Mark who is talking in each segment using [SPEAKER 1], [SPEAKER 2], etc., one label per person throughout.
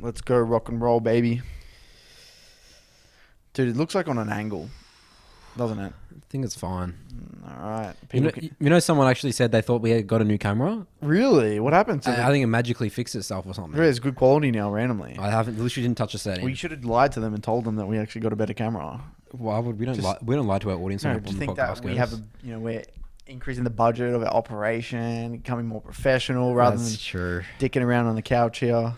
[SPEAKER 1] Let's go rock and roll, baby. Dude, it looks like on an angle, doesn't it?
[SPEAKER 2] I think it's fine.
[SPEAKER 1] All right.
[SPEAKER 2] You know, someone actually said they thought we had got a new camera.
[SPEAKER 1] Really? What happened to it?
[SPEAKER 2] I think it magically fixed itself or something.
[SPEAKER 1] It's good quality now, randomly.
[SPEAKER 2] I haven't. Literally didn't touch a setting.
[SPEAKER 1] We should have lied to them and told them that we actually got a better camera.
[SPEAKER 2] Why would we don't lie? We don't lie to our audience
[SPEAKER 1] No,
[SPEAKER 2] on
[SPEAKER 1] just
[SPEAKER 2] the
[SPEAKER 1] think
[SPEAKER 2] podcast.
[SPEAKER 1] that we have we're increasing the budget of our operation, becoming more professional rather
[SPEAKER 2] That's
[SPEAKER 1] than
[SPEAKER 2] true.
[SPEAKER 1] dicking around on the couch here.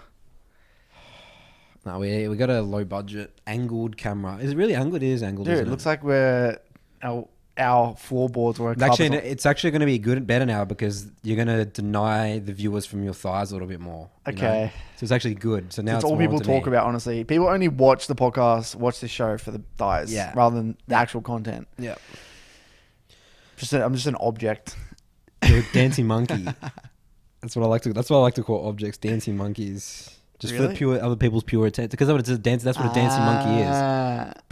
[SPEAKER 2] No, we got a low budget angled camera. Is it really angled? It is angled.
[SPEAKER 1] Dude,
[SPEAKER 2] isn't
[SPEAKER 1] it looks like our floorboards were
[SPEAKER 2] actually, it's actually going to be better now because you're going to deny the viewers from your thighs a little bit more.
[SPEAKER 1] Okay.
[SPEAKER 2] So it's actually good. So now
[SPEAKER 1] it's
[SPEAKER 2] it's
[SPEAKER 1] all
[SPEAKER 2] more
[SPEAKER 1] people
[SPEAKER 2] to
[SPEAKER 1] talk
[SPEAKER 2] me.
[SPEAKER 1] about, honestly. People only watch the podcast, watch this show for the thighs, rather than the actual content.
[SPEAKER 2] Yeah.
[SPEAKER 1] I'm just an object.
[SPEAKER 2] You're a dancing monkey. That's what I like to call objects, dancing monkeys. Just
[SPEAKER 1] Really?
[SPEAKER 2] for the pure other people's pure attention. Because that's what a dancing monkey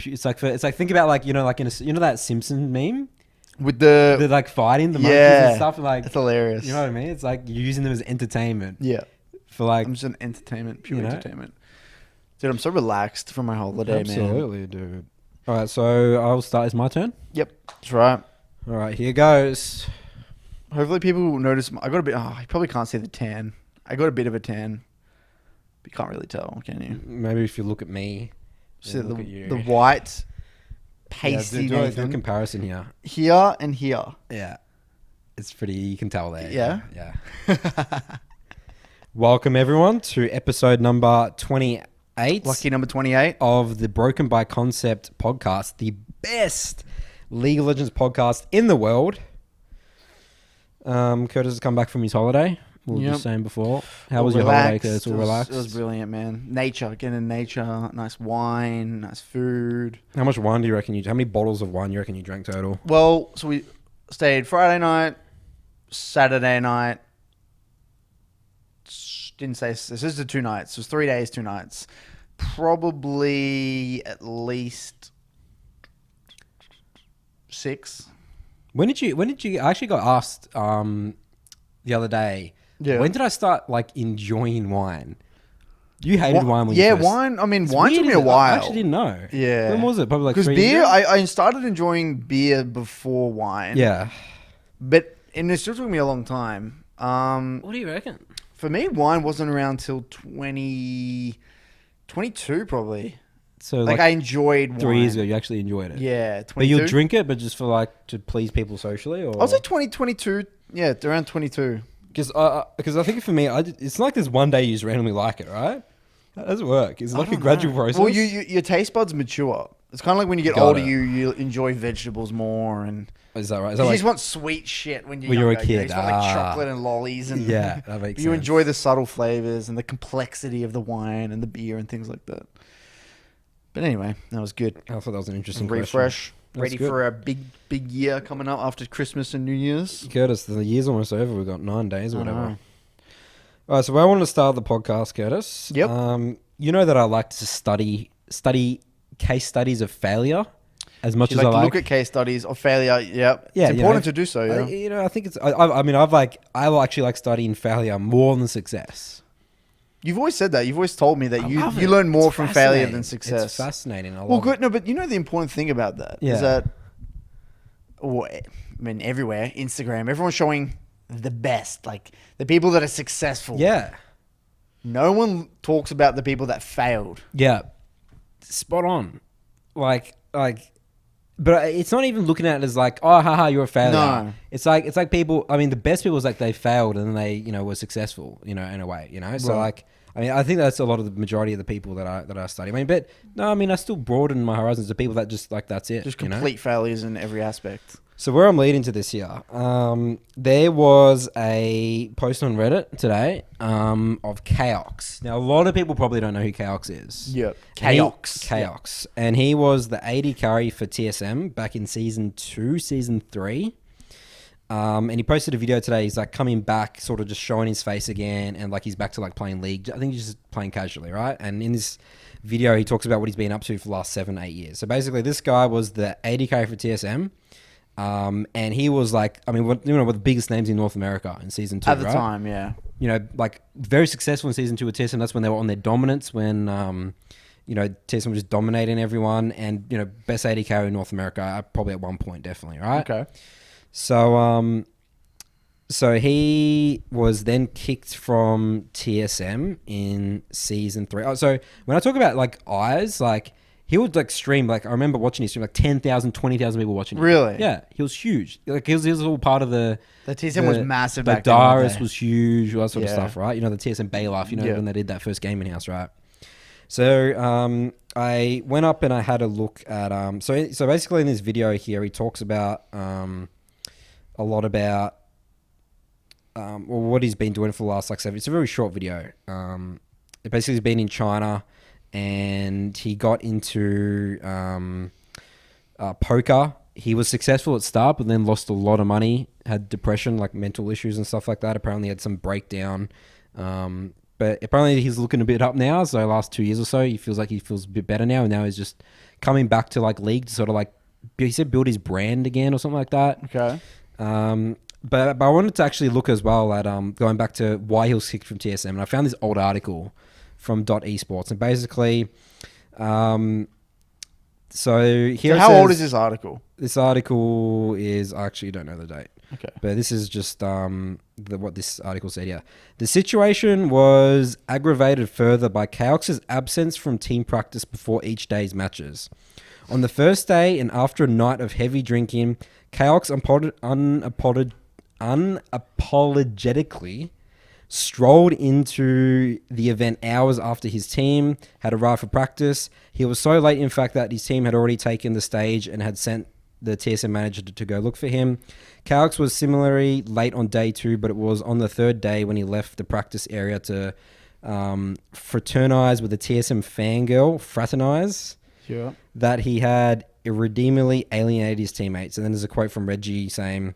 [SPEAKER 2] is. It's like think about like like that Simpson meme
[SPEAKER 1] With the
[SPEAKER 2] they're like fighting the monkeys and stuff. Like
[SPEAKER 1] it's hilarious.
[SPEAKER 2] You know what I mean? It's like you're using them as entertainment.
[SPEAKER 1] Yeah.
[SPEAKER 2] For like
[SPEAKER 1] I'm just an entertainment, pure entertainment. Dude, I'm so relaxed from my holiday, man.
[SPEAKER 2] Absolutely, dude. All right, so I'll start. It's my turn.
[SPEAKER 1] Yep, that's right.
[SPEAKER 2] All right, here goes.
[SPEAKER 1] Hopefully people will notice. I got a bit. You probably can't see the tan. I got a bit of a tan. But you can't really tell, can you?
[SPEAKER 2] Maybe if you look at me.
[SPEAKER 1] See
[SPEAKER 2] look at you.
[SPEAKER 1] the white pasty.
[SPEAKER 2] Do a comparison here.
[SPEAKER 1] Here and here.
[SPEAKER 2] Yeah, it's pretty. You can tell there.
[SPEAKER 1] Yeah?
[SPEAKER 2] Yeah. Welcome everyone to episode number 28.
[SPEAKER 1] Lucky number 28
[SPEAKER 2] of the Broken by Concept podcast, the best League of Legends podcast in the world. Curtis has come back from his holiday. We were just saying before. How was your holiday, Curtis? All relaxed?
[SPEAKER 1] It was brilliant, man. Nature, getting in nature, nice wine, nice food.
[SPEAKER 2] How much wine do you reckon how many bottles of wine do you reckon you drank total?
[SPEAKER 1] Well, so we stayed Friday night, Saturday night. Didn't say this is the 2 nights. It was 3 days, 2 nights. Probably at least 6.
[SPEAKER 2] When did you? I actually got asked the other day.
[SPEAKER 1] Yeah.
[SPEAKER 2] When did I start like enjoying wine? You hated wine when you first...
[SPEAKER 1] wine. I mean,
[SPEAKER 2] It's
[SPEAKER 1] wine
[SPEAKER 2] weird,
[SPEAKER 1] took me a
[SPEAKER 2] isn't it?
[SPEAKER 1] while.
[SPEAKER 2] I actually didn't know.
[SPEAKER 1] Yeah.
[SPEAKER 2] When was it? Probably like 3
[SPEAKER 1] because
[SPEAKER 2] years
[SPEAKER 1] beer.
[SPEAKER 2] ago?
[SPEAKER 1] I started enjoying beer before wine.
[SPEAKER 2] Yeah.
[SPEAKER 1] And it still took me a long time.
[SPEAKER 2] What do you reckon?
[SPEAKER 1] For me, wine wasn't around till 2022 probably.
[SPEAKER 2] So
[SPEAKER 1] Like I enjoyed wine.
[SPEAKER 2] 3 years ago, you actually enjoyed it.
[SPEAKER 1] Yeah, 22.
[SPEAKER 2] But you'll drink it, but just for like to please people socially, or
[SPEAKER 1] I was like 2022. Yeah, around 22.
[SPEAKER 2] because I think for me, it's like there's one day you just randomly like it, right? How does it work? Is it like a gradual process?
[SPEAKER 1] Well, your taste buds mature. It's kind of like when you get
[SPEAKER 2] Got
[SPEAKER 1] older,
[SPEAKER 2] it.
[SPEAKER 1] you enjoy vegetables more, and
[SPEAKER 2] Is that right? Is
[SPEAKER 1] you
[SPEAKER 2] that
[SPEAKER 1] just want sweet shit when you're
[SPEAKER 2] When you're a
[SPEAKER 1] younger, you know,
[SPEAKER 2] kid.
[SPEAKER 1] You just want like chocolate and lollies, and
[SPEAKER 2] yeah, that makes
[SPEAKER 1] you
[SPEAKER 2] sense.
[SPEAKER 1] enjoy the subtle flavors and the complexity of the wine and the beer and things like that. But anyway, that was good.
[SPEAKER 2] I thought that was an interesting question.
[SPEAKER 1] Refresh,
[SPEAKER 2] That's
[SPEAKER 1] ready
[SPEAKER 2] good.
[SPEAKER 1] for a big year coming up after Christmas and New Year's.
[SPEAKER 2] Curtis, the year's almost over. We've got 9 days or
[SPEAKER 1] I
[SPEAKER 2] whatever.
[SPEAKER 1] know.
[SPEAKER 2] All right, so I wanted to start the podcast, Curtis.
[SPEAKER 1] Yep.
[SPEAKER 2] You know that I like to study case studies of failure as much
[SPEAKER 1] You
[SPEAKER 2] as
[SPEAKER 1] like
[SPEAKER 2] I
[SPEAKER 1] to
[SPEAKER 2] like.
[SPEAKER 1] look at case studies of failure. Yep.
[SPEAKER 2] Yeah,
[SPEAKER 1] It's
[SPEAKER 2] you
[SPEAKER 1] important
[SPEAKER 2] know,
[SPEAKER 1] to do so. Yeah.
[SPEAKER 2] I think it's. I mean, I actually like studying failure more than success.
[SPEAKER 1] You've always said that. You've always told me that
[SPEAKER 2] I
[SPEAKER 1] you
[SPEAKER 2] love it.
[SPEAKER 1] learn more
[SPEAKER 2] It's
[SPEAKER 1] from failure
[SPEAKER 2] fascinating.
[SPEAKER 1] than success.
[SPEAKER 2] It's fascinating. I love
[SPEAKER 1] Well,
[SPEAKER 2] it.
[SPEAKER 1] good. No, but you know the important thing about that is
[SPEAKER 2] Yeah.
[SPEAKER 1] that, I mean, everywhere, Instagram, everyone's showing the best, like the people that are successful.
[SPEAKER 2] Yeah.
[SPEAKER 1] No one talks about the people that failed.
[SPEAKER 2] Yeah. Spot on. Like, but it's not even looking at it as like, oh, haha, you're a failure.
[SPEAKER 1] No.
[SPEAKER 2] It's like people. I mean, the best people is like they failed and then they, were successful. In a way. So
[SPEAKER 1] Right.
[SPEAKER 2] like, I mean, I think that's a lot of the majority of the people that I study. I mean, but no, I mean, I still broaden my horizons to people that just like that's it.
[SPEAKER 1] Just complete failures in every aspect.
[SPEAKER 2] So where I'm leading to this here, there was a post on Reddit today of Chaox. Now, a lot of people probably don't know who Chaox is.
[SPEAKER 1] Yep.
[SPEAKER 2] Chaox. And he was the AD carry for TSM back in Season 2, Season 3. And he posted a video today. He's like coming back, sort of just showing his face again. And like he's back to like playing League. I think he's just playing casually, right? And in this video, he talks about what he's been up to for the last 7-8 years. So basically, this guy was the AD carry for TSM. And he was like, I mean, one of the biggest names in North America in Season 2,
[SPEAKER 1] At the
[SPEAKER 2] right?
[SPEAKER 1] time, yeah.
[SPEAKER 2] like very successful in season 2 with TSM. That's when they were on their dominance, when TSM was just dominating everyone, and best AD carry in North America, probably at one point, definitely, right?
[SPEAKER 1] Okay.
[SPEAKER 2] So he was then kicked from TSM in season 3. Oh, so when I talk about like eyes, like he would like stream, like I remember watching his stream, like 10,000, 20,000 people watching him.
[SPEAKER 1] Really?
[SPEAKER 2] Yeah, he was huge. Like he was all part of the
[SPEAKER 1] TSM was massive
[SPEAKER 2] Like
[SPEAKER 1] back then. wasn't
[SPEAKER 2] Darius
[SPEAKER 1] they?
[SPEAKER 2] was huge, all that sort of stuff, right? The TSM Bay Life, when they did that first gaming house, right? So I went up and I had a look at so basically in this video here he talks about a lot about what he's been doing for the last like 7. It's a very short video. Basically he's been in China and he got into poker. He was successful at start, but then lost a lot of money, had depression, like mental issues and stuff like that. Apparently had some breakdown. But apparently he's looking a bit up now. So last 2 years or so, he feels a bit better now. And now he's just coming back to like league to sort of like, he said build his brand again or something like that.
[SPEAKER 1] Okay.
[SPEAKER 2] But I wanted to actually look as well at going back to why he was kicked from TSM. And I found this old article from .esports. And basically, so here it
[SPEAKER 1] how
[SPEAKER 2] says,
[SPEAKER 1] old is this article?
[SPEAKER 2] This article is, I actually don't know the date.
[SPEAKER 1] Okay.
[SPEAKER 2] But this is just what this article said here. The situation was aggravated further by Chaox's absence from team practice before each day's matches. On the first day and after a night of heavy drinking, Chaox unapologetically strolled into the event hours after his team had arrived for practice. He was so late, in fact, that his team had already taken the stage and had sent the TSM manager to go look for him. Chaox was similarly late on day 2, but it was on the third day when he left the practice area to fraternize with the TSM fraternize, that he had irredeemably alienated his teammates. And then there's a quote from Reggie saying,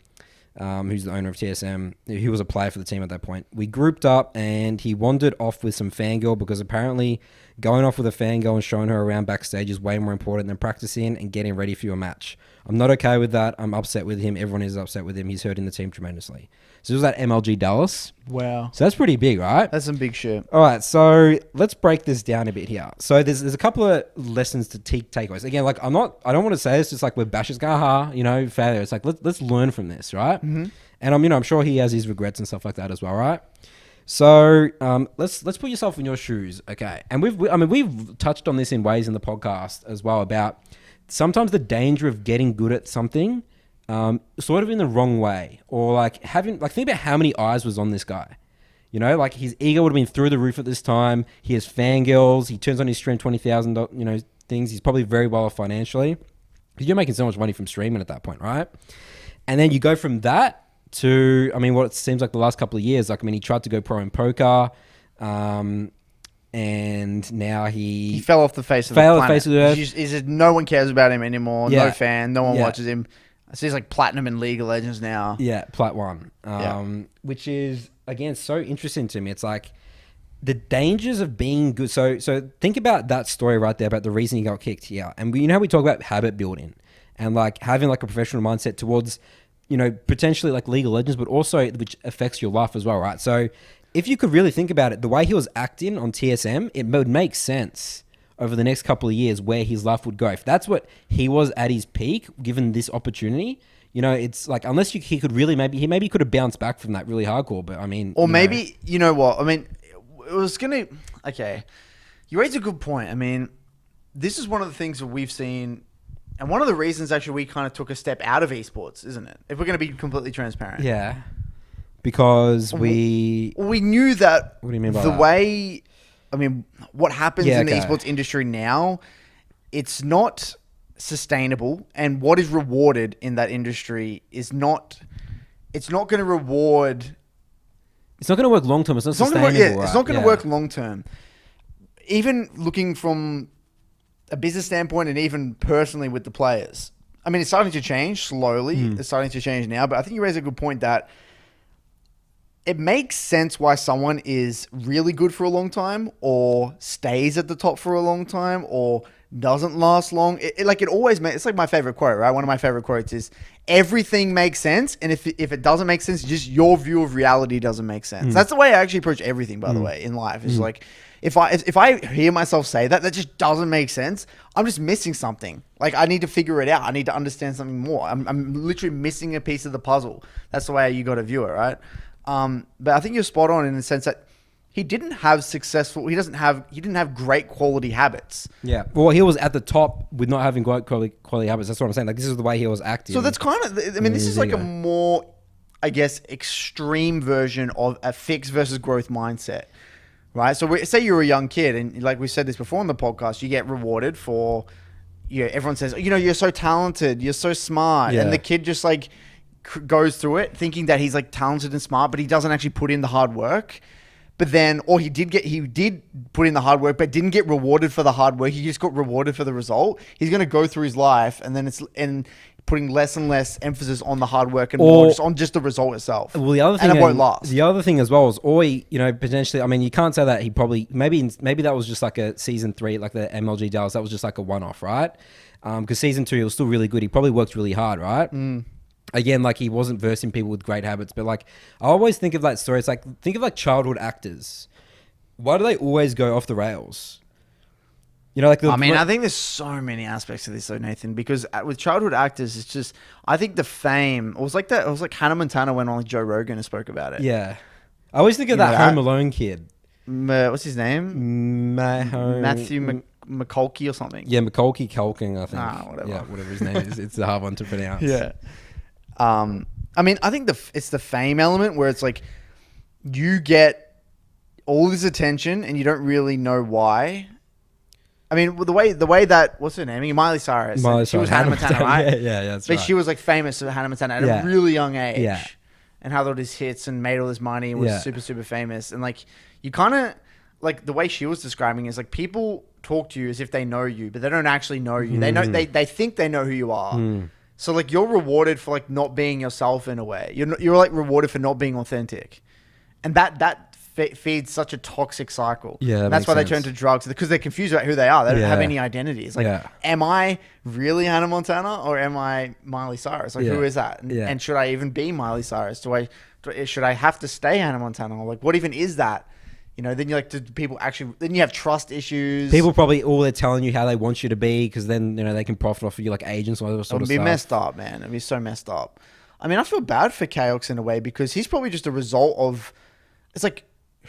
[SPEAKER 2] who's the owner of TSM, he was a player for the team at that point. We grouped up and he wandered off with some fangirl because apparently going off with a fangirl and showing her around backstage is way more important than practicing and getting ready for your match. I'm not okay with that. I'm upset with him. Everyone is upset with him. He's hurting the team tremendously. So it was at MLG Dallas.
[SPEAKER 1] Wow.
[SPEAKER 2] So that's pretty big, right?
[SPEAKER 1] That's some big shit.
[SPEAKER 2] All right, so let's break this down a bit here. So there's a couple of lessons to takeaways. Again, like I don't want to say it's just like we're bashers, failure. It's like let's learn from this, right?
[SPEAKER 1] Mm-hmm.
[SPEAKER 2] And I'm sure he has his regrets and stuff like that as well, right? So let's put yourself in your shoes, okay? And we've touched on this in ways in the podcast as well about sometimes the danger of getting good at something, sort of in the wrong way, or like think about how many eyes was on this guy. Like his ego would have been through the roof at this time. He has fangirls. He turns on his stream $20,000, things. He's probably very well off financially because you're making so much money from streaming at that point, right? And then you go from that to, what it seems like the last couple of years. He tried to go pro in poker, and now he
[SPEAKER 1] fell off the face of the planet.
[SPEAKER 2] Face of the earth.
[SPEAKER 1] He said no one cares about him anymore.
[SPEAKER 2] Yeah.
[SPEAKER 1] No fan. No one watches him. I see he's like platinum in League of Legends now.
[SPEAKER 2] Yeah, Plat 1. Which is, again, so interesting to me. It's like the dangers of being good. So think about that story right there about the reason he got kicked here. And how we talk about habit building and like having like a professional mindset towards, potentially like League of Legends, but also which affects your life as well, right? So if you could really think about it, the way he was acting on TSM, it would make sense over the next couple of years where his life would go. If that's what he was at his peak, given this opportunity, it's like, unless he could really, maybe could have bounced back from that really hardcore, but
[SPEAKER 1] maybe, you know what? It was going to, okay. You raise a good point. This is one of the things that we've seen, and one of the reasons actually we kind of took a step out of esports, isn't it? If we're going to be completely transparent.
[SPEAKER 2] Yeah. Because we
[SPEAKER 1] knew that.
[SPEAKER 2] What do you mean by
[SPEAKER 1] the
[SPEAKER 2] that?
[SPEAKER 1] way, what happens in the esports industry now, it's not sustainable, and what is rewarded in that industry it's not going to reward.
[SPEAKER 2] It's not going to work long term. It's not sustainable.
[SPEAKER 1] It's not going to work long term. Even looking from a business standpoint, and even personally with the players, it's starting to change slowly. It's starting to change now, but I think you raise a good point that it makes sense why someone is really good for a long time or stays at the top for a long time or doesn't last long. It always makes, it's like my favorite quote, right? One of my favorite quotes is everything makes sense. And if it doesn't make sense, just your view of reality doesn't make sense. That's the way I actually approach everything, by the way, in life. It's like, if I hear myself say that just doesn't make sense, I'm just missing something. Like I need to figure it out. I need to understand something more. I'm literally missing a piece of the puzzle. That's the way you got to view it, right? But I think you're spot on in the sense that he didn't have great quality habits.
[SPEAKER 2] Yeah. Well, he was at the top with not having great quality habits. That's what I'm saying. Like this is the way he was acting.
[SPEAKER 1] So that's kind of, I mean, this is like a more, I guess, extreme version of a fixed versus growth mindset, right? So say you're a young kid and like we said this before on the podcast, you get rewarded for, everyone says, you're so talented, you're so smart.
[SPEAKER 2] Yeah.
[SPEAKER 1] And the kid just like goes through it thinking that he's like talented and smart, but he doesn't actually put in the hard work. But then, or he did put in the hard work, but didn't get rewarded for the hard work. He just got rewarded for the result. He's going to go through his life and then putting less and less emphasis on the hard work and more just on just the result itself.
[SPEAKER 2] Well, the other thing,
[SPEAKER 1] and it won't last.
[SPEAKER 2] The other thing as well is, potentially, I mean, you can't say that he probably, maybe that was just like a season 3, like the MLG Dallas, that was just like a one-off, right? Because season 2, he was still really good. He probably worked really hard, right? Again, like he wasn't versing people with great habits, but like I always think of that story. It's like, think of like childhood actors. Why do they always go off the rails? Like
[SPEAKER 1] I think there's so many aspects to this though, Nathan, because with childhood actors, it's just, I think the fame, it was like Hannah Montana went on like Joe Rogan and spoke about it.
[SPEAKER 2] Yeah. I always think of that Home Alone kid.
[SPEAKER 1] What's his name? Matthew McCulkey or something.
[SPEAKER 2] Yeah, McCulkey Culking, I think.
[SPEAKER 1] Whatever.
[SPEAKER 2] Yeah, whatever his name is. It's a hard one to pronounce.
[SPEAKER 1] Yeah. I mean, I think it's the fame element where it's like you get all this attention and you don't really know why. I mean, the way that, what's her name? Miley Cyrus. She was Hannah Montana, right?
[SPEAKER 2] Yeah, that's
[SPEAKER 1] but
[SPEAKER 2] right.
[SPEAKER 1] she was like famous at Hannah Montana at a really young age.
[SPEAKER 2] Yeah.
[SPEAKER 1] And had all these hits and made all this money and was super, super famous. And like, you kind of, like the way she was describing is like people talk to you as if they know you, but they don't actually know you. They know, they think they know who you are. So like you're rewarded for like not being yourself in a way. You're like rewarded for not being authentic, and that feeds such a toxic cycle.
[SPEAKER 2] Yeah,
[SPEAKER 1] and that's why they turn to drugs because they're confused about who they are. They don't have any identity. It's like, am I really Hannah Montana or am I Miley Cyrus? Like who is that? And should I even be Miley Cyrus? Should I have to stay Hannah Montana? Or like what even is that? Then you like, do people actually, then you have trust issues.
[SPEAKER 2] People probably all they're telling you how they want you to be because then, they can profit off of you like agents or all that sort of stuff.
[SPEAKER 1] It'd be messed up, man. It'd be so messed up. I mean, I feel bad for Chaos in a way because he's probably just a result of, it's like,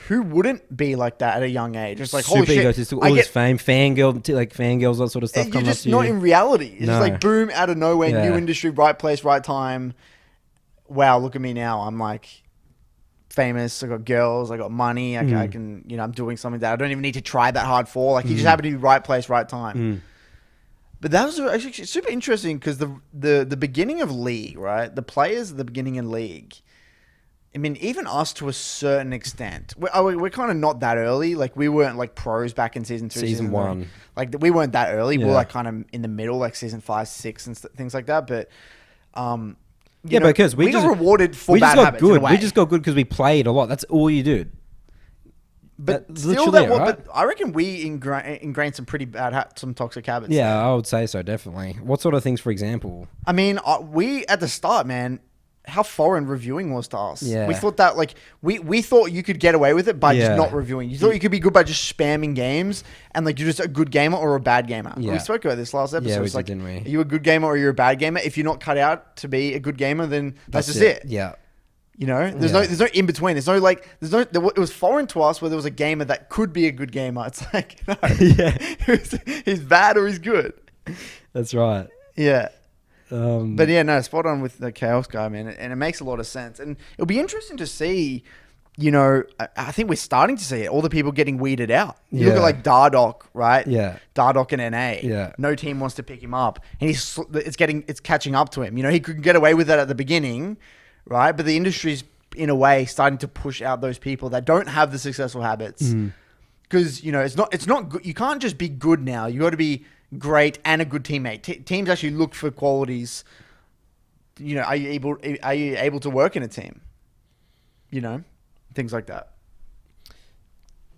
[SPEAKER 1] who wouldn't be like that at a young age? It's like, holy shit.
[SPEAKER 2] All this fame, fangirls, that sort of stuff coming up to you.
[SPEAKER 1] Not in reality. It's just like, boom, out of nowhere, new industry, right place, right time. Wow, look at me now. I'm like, famous, I got girls, I got money, I can, I'm doing something that I don't even need to try that hard for. Like, you just happen to be right place, right time. But that was actually super interesting because the beginning of League, right? The players at the beginning in League, I mean, even us to a certain extent, we're kind of not that early. Like, we weren't like pros back in season 2,
[SPEAKER 2] season 1.
[SPEAKER 1] Like, we weren't that early. We were like kind of in the middle, like season 5, 6 and things like that. But,
[SPEAKER 2] because we
[SPEAKER 1] got rewarded for bad habits.
[SPEAKER 2] Good. We just got good because we played a lot. That's all you do.
[SPEAKER 1] But still, but I reckon we ingrained some pretty bad, some toxic habits.
[SPEAKER 2] Yeah, I would say so, definitely. What sort of things, for example?
[SPEAKER 1] I mean, we at the start, man, how foreign reviewing was to us.
[SPEAKER 2] Yeah.
[SPEAKER 1] We thought that like we thought you could get away with it by just not reviewing. You thought you could be good by just spamming games and like you're just a good gamer or a bad gamer.
[SPEAKER 2] Yeah.
[SPEAKER 1] We spoke about this last episode.
[SPEAKER 2] Yeah, we
[SPEAKER 1] it's
[SPEAKER 2] did,
[SPEAKER 1] like,
[SPEAKER 2] didn't we?
[SPEAKER 1] Are you a good gamer or you're a bad gamer? If you're not cut out to be a good gamer, then that's just it.
[SPEAKER 2] Yeah.
[SPEAKER 1] There's no in between. It was foreign to us where there was a gamer that could be a good gamer. It's like, no, he's bad or he's good.
[SPEAKER 2] That's right.
[SPEAKER 1] Yeah. But yeah, no, spot on with the Chaos guy, man. And it makes a lot of sense. And it'll be interesting to see, I think we're starting to see it. All the people getting weeded out. You look at like Dardoch, right?
[SPEAKER 2] Yeah.
[SPEAKER 1] Dardoch in NA.
[SPEAKER 2] Yeah.
[SPEAKER 1] No team wants to pick him up. And it's catching up to him. He could get away with it at the beginning, right? But the industry's in a way starting to push out those people that don't have the successful habits. Because, it's not good. You can't just be good now. You got to be great and a good teammate. Teams actually look for qualities. Are you able to work in a team? things like that.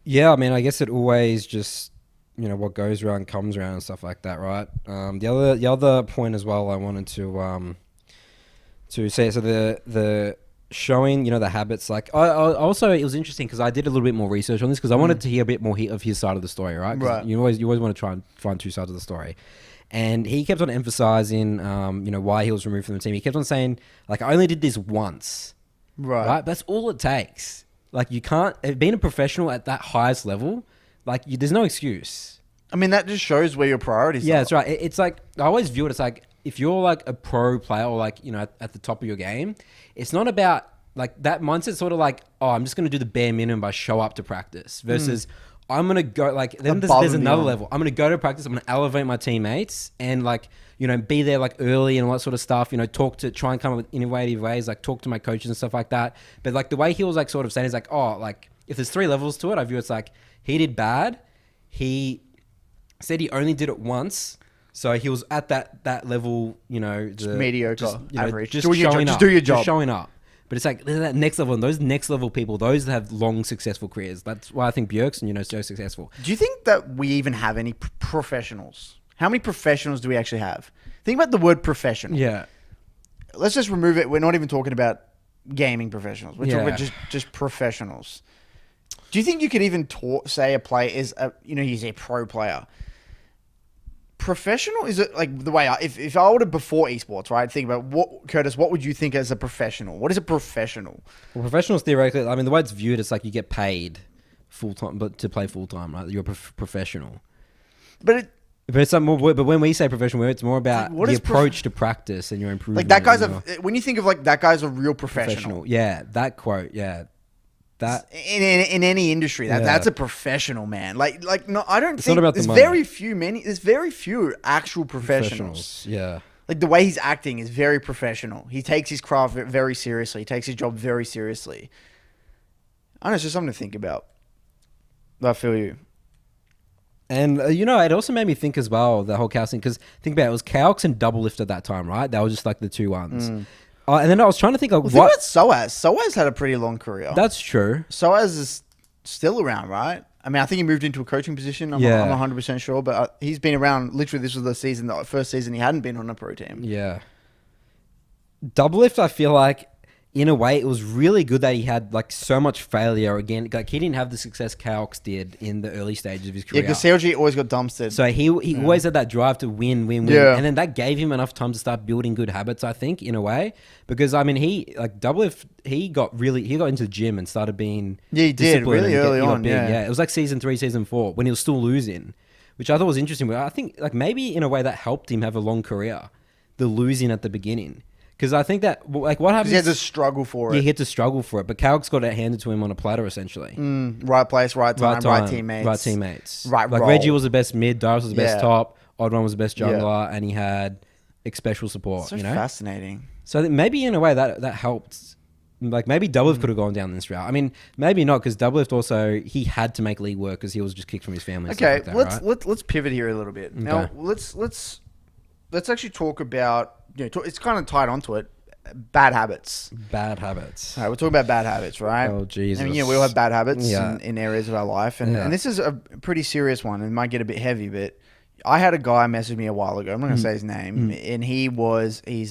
[SPEAKER 2] Yeah, I mean, I guess it always just, what goes around comes around and stuff like that, right? The other point as well I wanted to say, so the showing, the habits, like, I also, it was interesting because I did a little bit more research on this because I wanted to hear a bit more of his side of the story, right? 'Cause
[SPEAKER 1] Right.
[SPEAKER 2] You always want to try and find two sides of the story. And he kept on emphasizing, why he was removed from the team. He kept on saying, like, I only did this once, right? That's all it takes. Like, you can't, being a professional at that highest level, like, there's no excuse.
[SPEAKER 1] I mean, that just shows where your priorities are.
[SPEAKER 2] Yeah, that's right. It's like, I always view it as like, if you're like a pro player or like, at the top of your game, it's not about like that mindset sort of like, oh, I'm just going to do the bare minimum by show up to practice versus I'm going to go like, then there's another level. I'm going to go to practice. I'm going to elevate my teammates and like, be there like early and all that sort of stuff, try and come up with innovative ways, like talk to my coaches and stuff like that. But like the way he was like sort of saying is like, oh, like if there's 3 levels to it, I view it's like he did bad. He said he only did it once. So he was at that level,
[SPEAKER 1] just mediocre, average.
[SPEAKER 2] Just
[SPEAKER 1] do your job.
[SPEAKER 2] Just showing up. But it's like that next level, and those next level people, those that have long, successful careers. That's why I think Bjergsen, is so successful.
[SPEAKER 1] Do you think that we even have any professionals? How many professionals do we actually have? Think about the word professional.
[SPEAKER 2] Yeah.
[SPEAKER 1] Let's just remove it. We're not even talking about gaming professionals. We're talking about just professionals. Do you think you could even say a player is he's a pro player? Professional, is it like the way if I were to before esports, right? Think about what would you think as a professional? What is a professional?
[SPEAKER 2] Well, professionals theoretically, I mean, the way it's viewed, it's like you get paid full time, but to play full time, right? You're a professional.
[SPEAKER 1] But
[SPEAKER 2] it's like more. But when we say professional, it's more about
[SPEAKER 1] like,
[SPEAKER 2] the approach to practice and your improvement.
[SPEAKER 1] Like that guy's when you think of like that guy's a real professional.
[SPEAKER 2] Yeah, that quote. Yeah. That
[SPEAKER 1] in any industry, that's a professional, man. Like no, I don't
[SPEAKER 2] it's
[SPEAKER 1] think
[SPEAKER 2] not about
[SPEAKER 1] there's
[SPEAKER 2] the money.
[SPEAKER 1] There's very few actual professionals.
[SPEAKER 2] Yeah.
[SPEAKER 1] Like the way he's acting is very professional. He takes his craft very seriously. He takes his job very seriously. I don't know, it's just something to think about. I feel you.
[SPEAKER 2] And, it also made me think as well, the whole Chaos thing, because think about it, was Chaos and Double Lift at that time, right? That was just like the two ones. And then I was trying to think of
[SPEAKER 1] think about Soaz. Soaz had a pretty long career.
[SPEAKER 2] That's true.
[SPEAKER 1] Soaz is still around, right? I mean, I think he moved into a coaching position. I'm not 100% sure, but he's been around. Literally, this was the first season he hadn't been on a pro team.
[SPEAKER 2] Yeah. Double Lift, I feel like, in a way, it was really good that he had like so much failure again. Like he didn't have the success Kaox did in the early stages of his career.
[SPEAKER 1] Yeah, because CLG always got dumpstered.
[SPEAKER 2] So he always had that drive to win.
[SPEAKER 1] Yeah.
[SPEAKER 2] And then that gave him enough time to start building good habits, I think, in a way. Because I mean, Double Lift, he got into the gym and started being
[SPEAKER 1] he did really early on.
[SPEAKER 2] Yeah, it was like season 3, season 4 when he was still losing, which I thought was interesting. But I think like maybe in a way that helped him have a long career, the losing at the beginning. Because I think that, like, what happens...
[SPEAKER 1] He had to struggle for it.
[SPEAKER 2] Yeah, he had to struggle for it. But Calx got it handed to him on a platter, essentially.
[SPEAKER 1] Right place, right time, right teammates.
[SPEAKER 2] Right teammates.
[SPEAKER 1] Right
[SPEAKER 2] like,
[SPEAKER 1] role.
[SPEAKER 2] Reggie was the best mid, Darius was the best top, Oddrun was the best jungler, and he had special support,
[SPEAKER 1] so fascinating.
[SPEAKER 2] So I think maybe, in a way, that helped. Like, maybe Doublelift could have gone down this route. I mean, maybe not, because Doublelift also, he had to make league work because he was just kicked from his family.
[SPEAKER 1] Okay,
[SPEAKER 2] and stuff like that,
[SPEAKER 1] let's pivot here a little bit. Okay. Now, let's actually talk about... it's kind of tied onto it. Bad habits. All right, we're talking about bad habits, right?
[SPEAKER 2] Oh, Jesus.
[SPEAKER 1] I mean, we all have bad habits in areas of our life. And this is a pretty serious one. It might get a bit heavy, but I had a guy message me a while ago. I'm not going to say his name. And he's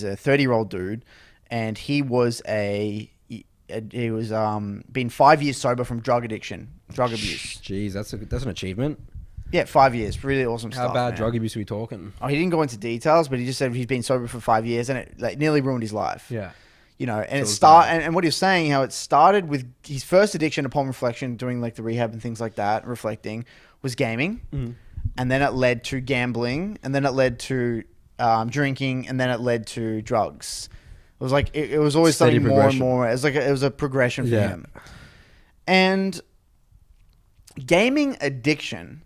[SPEAKER 1] a 30-year-old dude. And he was been 5 years sober from drug abuse.
[SPEAKER 2] Jeez, that's an achievement.
[SPEAKER 1] Yeah, 5 years. Really awesome stuff.
[SPEAKER 2] How bad
[SPEAKER 1] man.
[SPEAKER 2] drug abuse are we talking?
[SPEAKER 1] Oh, he didn't go into details, but he just said he's been sober for 5 years and it nearly ruined his life.
[SPEAKER 2] Yeah.
[SPEAKER 1] And and what he was saying, how it started with his first addiction upon reflection, doing like the rehab and things like that, reflecting, was gaming. And then it led to gambling, and then it led to drinking, and then it led to drugs. It was like, it was always
[SPEAKER 2] Steady
[SPEAKER 1] something more and more. It was like, it was a progression for him. And gaming addiction,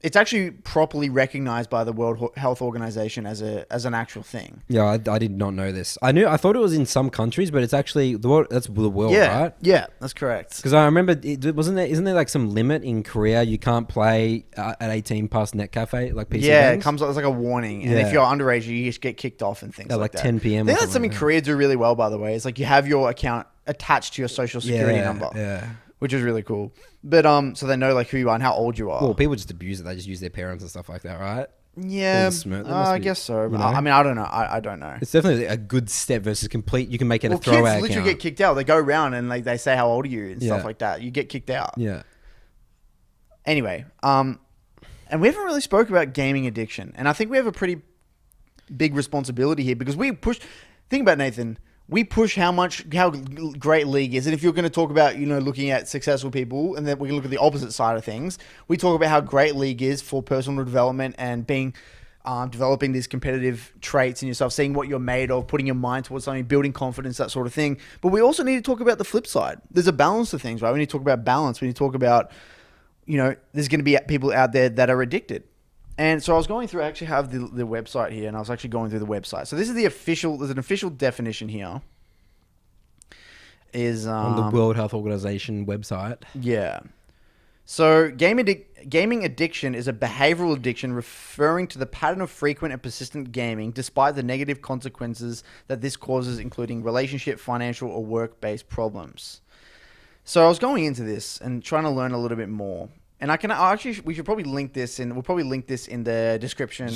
[SPEAKER 1] it's actually properly recognized by the World Health Organization as an actual thing.
[SPEAKER 2] Yeah, I did not know this. I thought it was in some countries, but it's actually that's the world, right?
[SPEAKER 1] Yeah, that's correct.
[SPEAKER 2] Because I remember, isn't there like some limit in Korea? You can't play at 18 past net cafe, like PC games?
[SPEAKER 1] It comes it's like a warning, and if you're underage, you just get kicked off and things like that.
[SPEAKER 2] 10 p.m.
[SPEAKER 1] I think that's something Korea do really well, by the way. It's like you have your account attached to your social security number,
[SPEAKER 2] Yeah.
[SPEAKER 1] which is really cool. But so they know like who you are and how old you are.
[SPEAKER 2] Well, people just abuse it. They just use their parents and stuff like that, right?
[SPEAKER 1] Yeah,
[SPEAKER 2] All the smirk. There must
[SPEAKER 1] I
[SPEAKER 2] be,
[SPEAKER 1] guess so.
[SPEAKER 2] you know?
[SPEAKER 1] I mean, I don't know. I don't know.
[SPEAKER 2] It's definitely a good step versus complete. You can make it
[SPEAKER 1] Well,
[SPEAKER 2] a throwaway
[SPEAKER 1] kids literally
[SPEAKER 2] account.
[SPEAKER 1] get kicked out. They go around and like they say how old are you and stuff
[SPEAKER 2] Yeah.
[SPEAKER 1] like that. You get kicked out.
[SPEAKER 2] Yeah.
[SPEAKER 1] Anyway, and we haven't really spoke about gaming addiction, and I think we have a pretty big responsibility here because we push. Think about Nathan. We push how great League is, and if you're going to talk about looking at successful people, and then we can look at the opposite side of things. We talk about how great League is for personal development and being. Developing these competitive traits in yourself, seeing what you're made of, putting your mind towards something, building confidence, that sort of thing. But we also need to talk about the flip side. There's a balance to things, right? We need to talk about balance. We need to talk about, there's going to be people out there that are addicted. And so I was going through, I actually have the website here, and I was actually going through the website. So this is there's an official definition here. Is
[SPEAKER 2] on the World Health Organization website.
[SPEAKER 1] Yeah. So gaming addiction is a behavioral addiction referring to the pattern of frequent and persistent gaming despite the negative consequences that this causes, including relationship, financial, or work-based problems. So I was going into this and trying to learn a little bit more. And we should probably link this in. We'll probably link this in the description.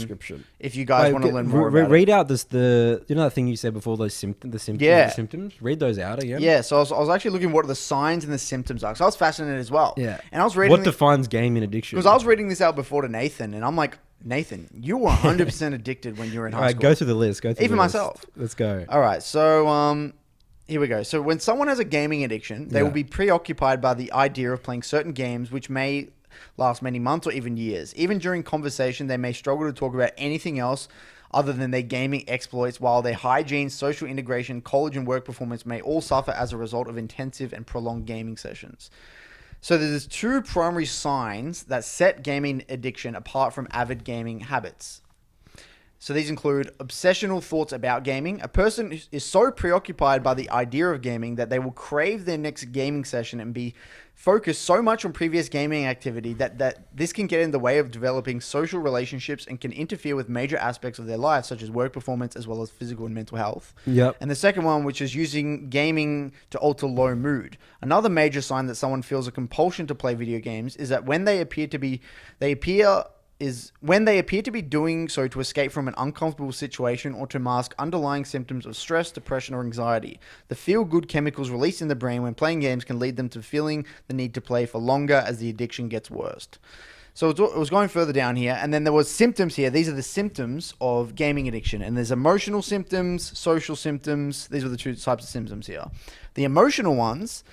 [SPEAKER 1] If you guys want to learn more about
[SPEAKER 2] read out that thing you said before, the symptoms. Read those out again.
[SPEAKER 1] Yeah. So I was actually looking what the signs and the symptoms are. So I was fascinated as well.
[SPEAKER 2] Yeah.
[SPEAKER 1] And I was reading
[SPEAKER 2] what defines gaming addiction.
[SPEAKER 1] Because I was reading this out before to Nathan, and I'm like, Nathan, you were 100% addicted when you were in high school.
[SPEAKER 2] Go through the list.
[SPEAKER 1] Even myself.
[SPEAKER 2] Let's go.
[SPEAKER 1] All right. So here we go. So when someone has a gaming addiction, they will be preoccupied by the idea of playing certain games, which may last many months or even years. Even during conversation, they may struggle to talk about anything else other than their gaming exploits, while their hygiene, social integration, college and work performance may all suffer as a result of intensive and prolonged gaming sessions. So there's two primary signs that set gaming addiction apart from avid gaming habits. So these include obsessional thoughts about gaming. A person is so preoccupied by the idea of gaming that they will crave their next gaming session and be focused so much on previous gaming activity that this can get in the way of developing social relationships and can interfere with major aspects of their life, such as work performance as well as physical and mental health.
[SPEAKER 2] Yep.
[SPEAKER 1] And the second one, which is using gaming to alter low mood. Another major sign that someone feels a compulsion to play video games is that when they appear to be doing so to escape from an uncomfortable situation or to mask underlying symptoms of stress, depression, or anxiety. The feel-good chemicals released in the brain when playing games can lead them to feeling the need to play for longer as the addiction gets worse. So it was going further down here, and then there was symptoms here. These are the symptoms of gaming addiction, and there's emotional symptoms, social symptoms. These are the two types of symptoms here. The emotional ones...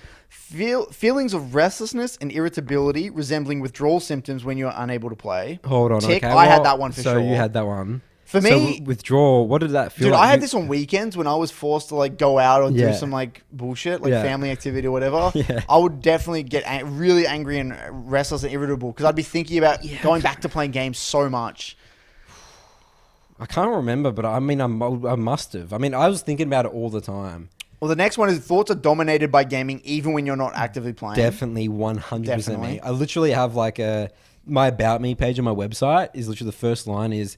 [SPEAKER 1] feelings of restlessness and irritability resembling withdrawal symptoms when you are unable to play.
[SPEAKER 2] Hold on,
[SPEAKER 1] Tick,
[SPEAKER 2] okay.
[SPEAKER 1] I had that one for sure.
[SPEAKER 2] So you had that one.
[SPEAKER 1] For me...
[SPEAKER 2] So withdrawal, what did that feel
[SPEAKER 1] Dude,
[SPEAKER 2] like?
[SPEAKER 1] I had this on weekends when I was forced to like go out or do
[SPEAKER 2] Yeah.
[SPEAKER 1] some like bullshit, like
[SPEAKER 2] Yeah.
[SPEAKER 1] family activity or whatever.
[SPEAKER 2] Yeah.
[SPEAKER 1] I would definitely get really angry and restless and irritable because I'd be thinking about going back to playing games so much.
[SPEAKER 2] I can't remember, but I mean, I must have. I mean, I was thinking about it all the time.
[SPEAKER 1] Well, the next one is thoughts are dominated by gaming even when you're not actively playing.
[SPEAKER 2] Definitely 100%
[SPEAKER 1] Definitely.
[SPEAKER 2] me. I literally have like my About Me page on my website is literally the first line is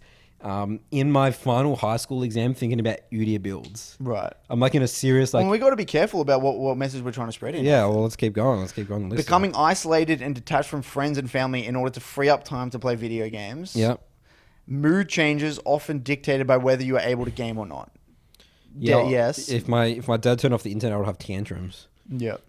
[SPEAKER 2] in my final high school exam thinking about UDIA builds.
[SPEAKER 1] Right.
[SPEAKER 2] I'm like in a serious like...
[SPEAKER 1] Well, we got to be careful about what message we're trying to spread in.
[SPEAKER 2] Yeah, well, let's keep going. Let's keep going.
[SPEAKER 1] Becoming isolated and detached from friends and family in order to free up time to play video games.
[SPEAKER 2] Yep.
[SPEAKER 1] Mood changes often dictated by whether you are able to game or not.
[SPEAKER 2] Yeah,
[SPEAKER 1] yes.
[SPEAKER 2] If my dad turned off the internet, I would have tantrums.
[SPEAKER 1] Yep.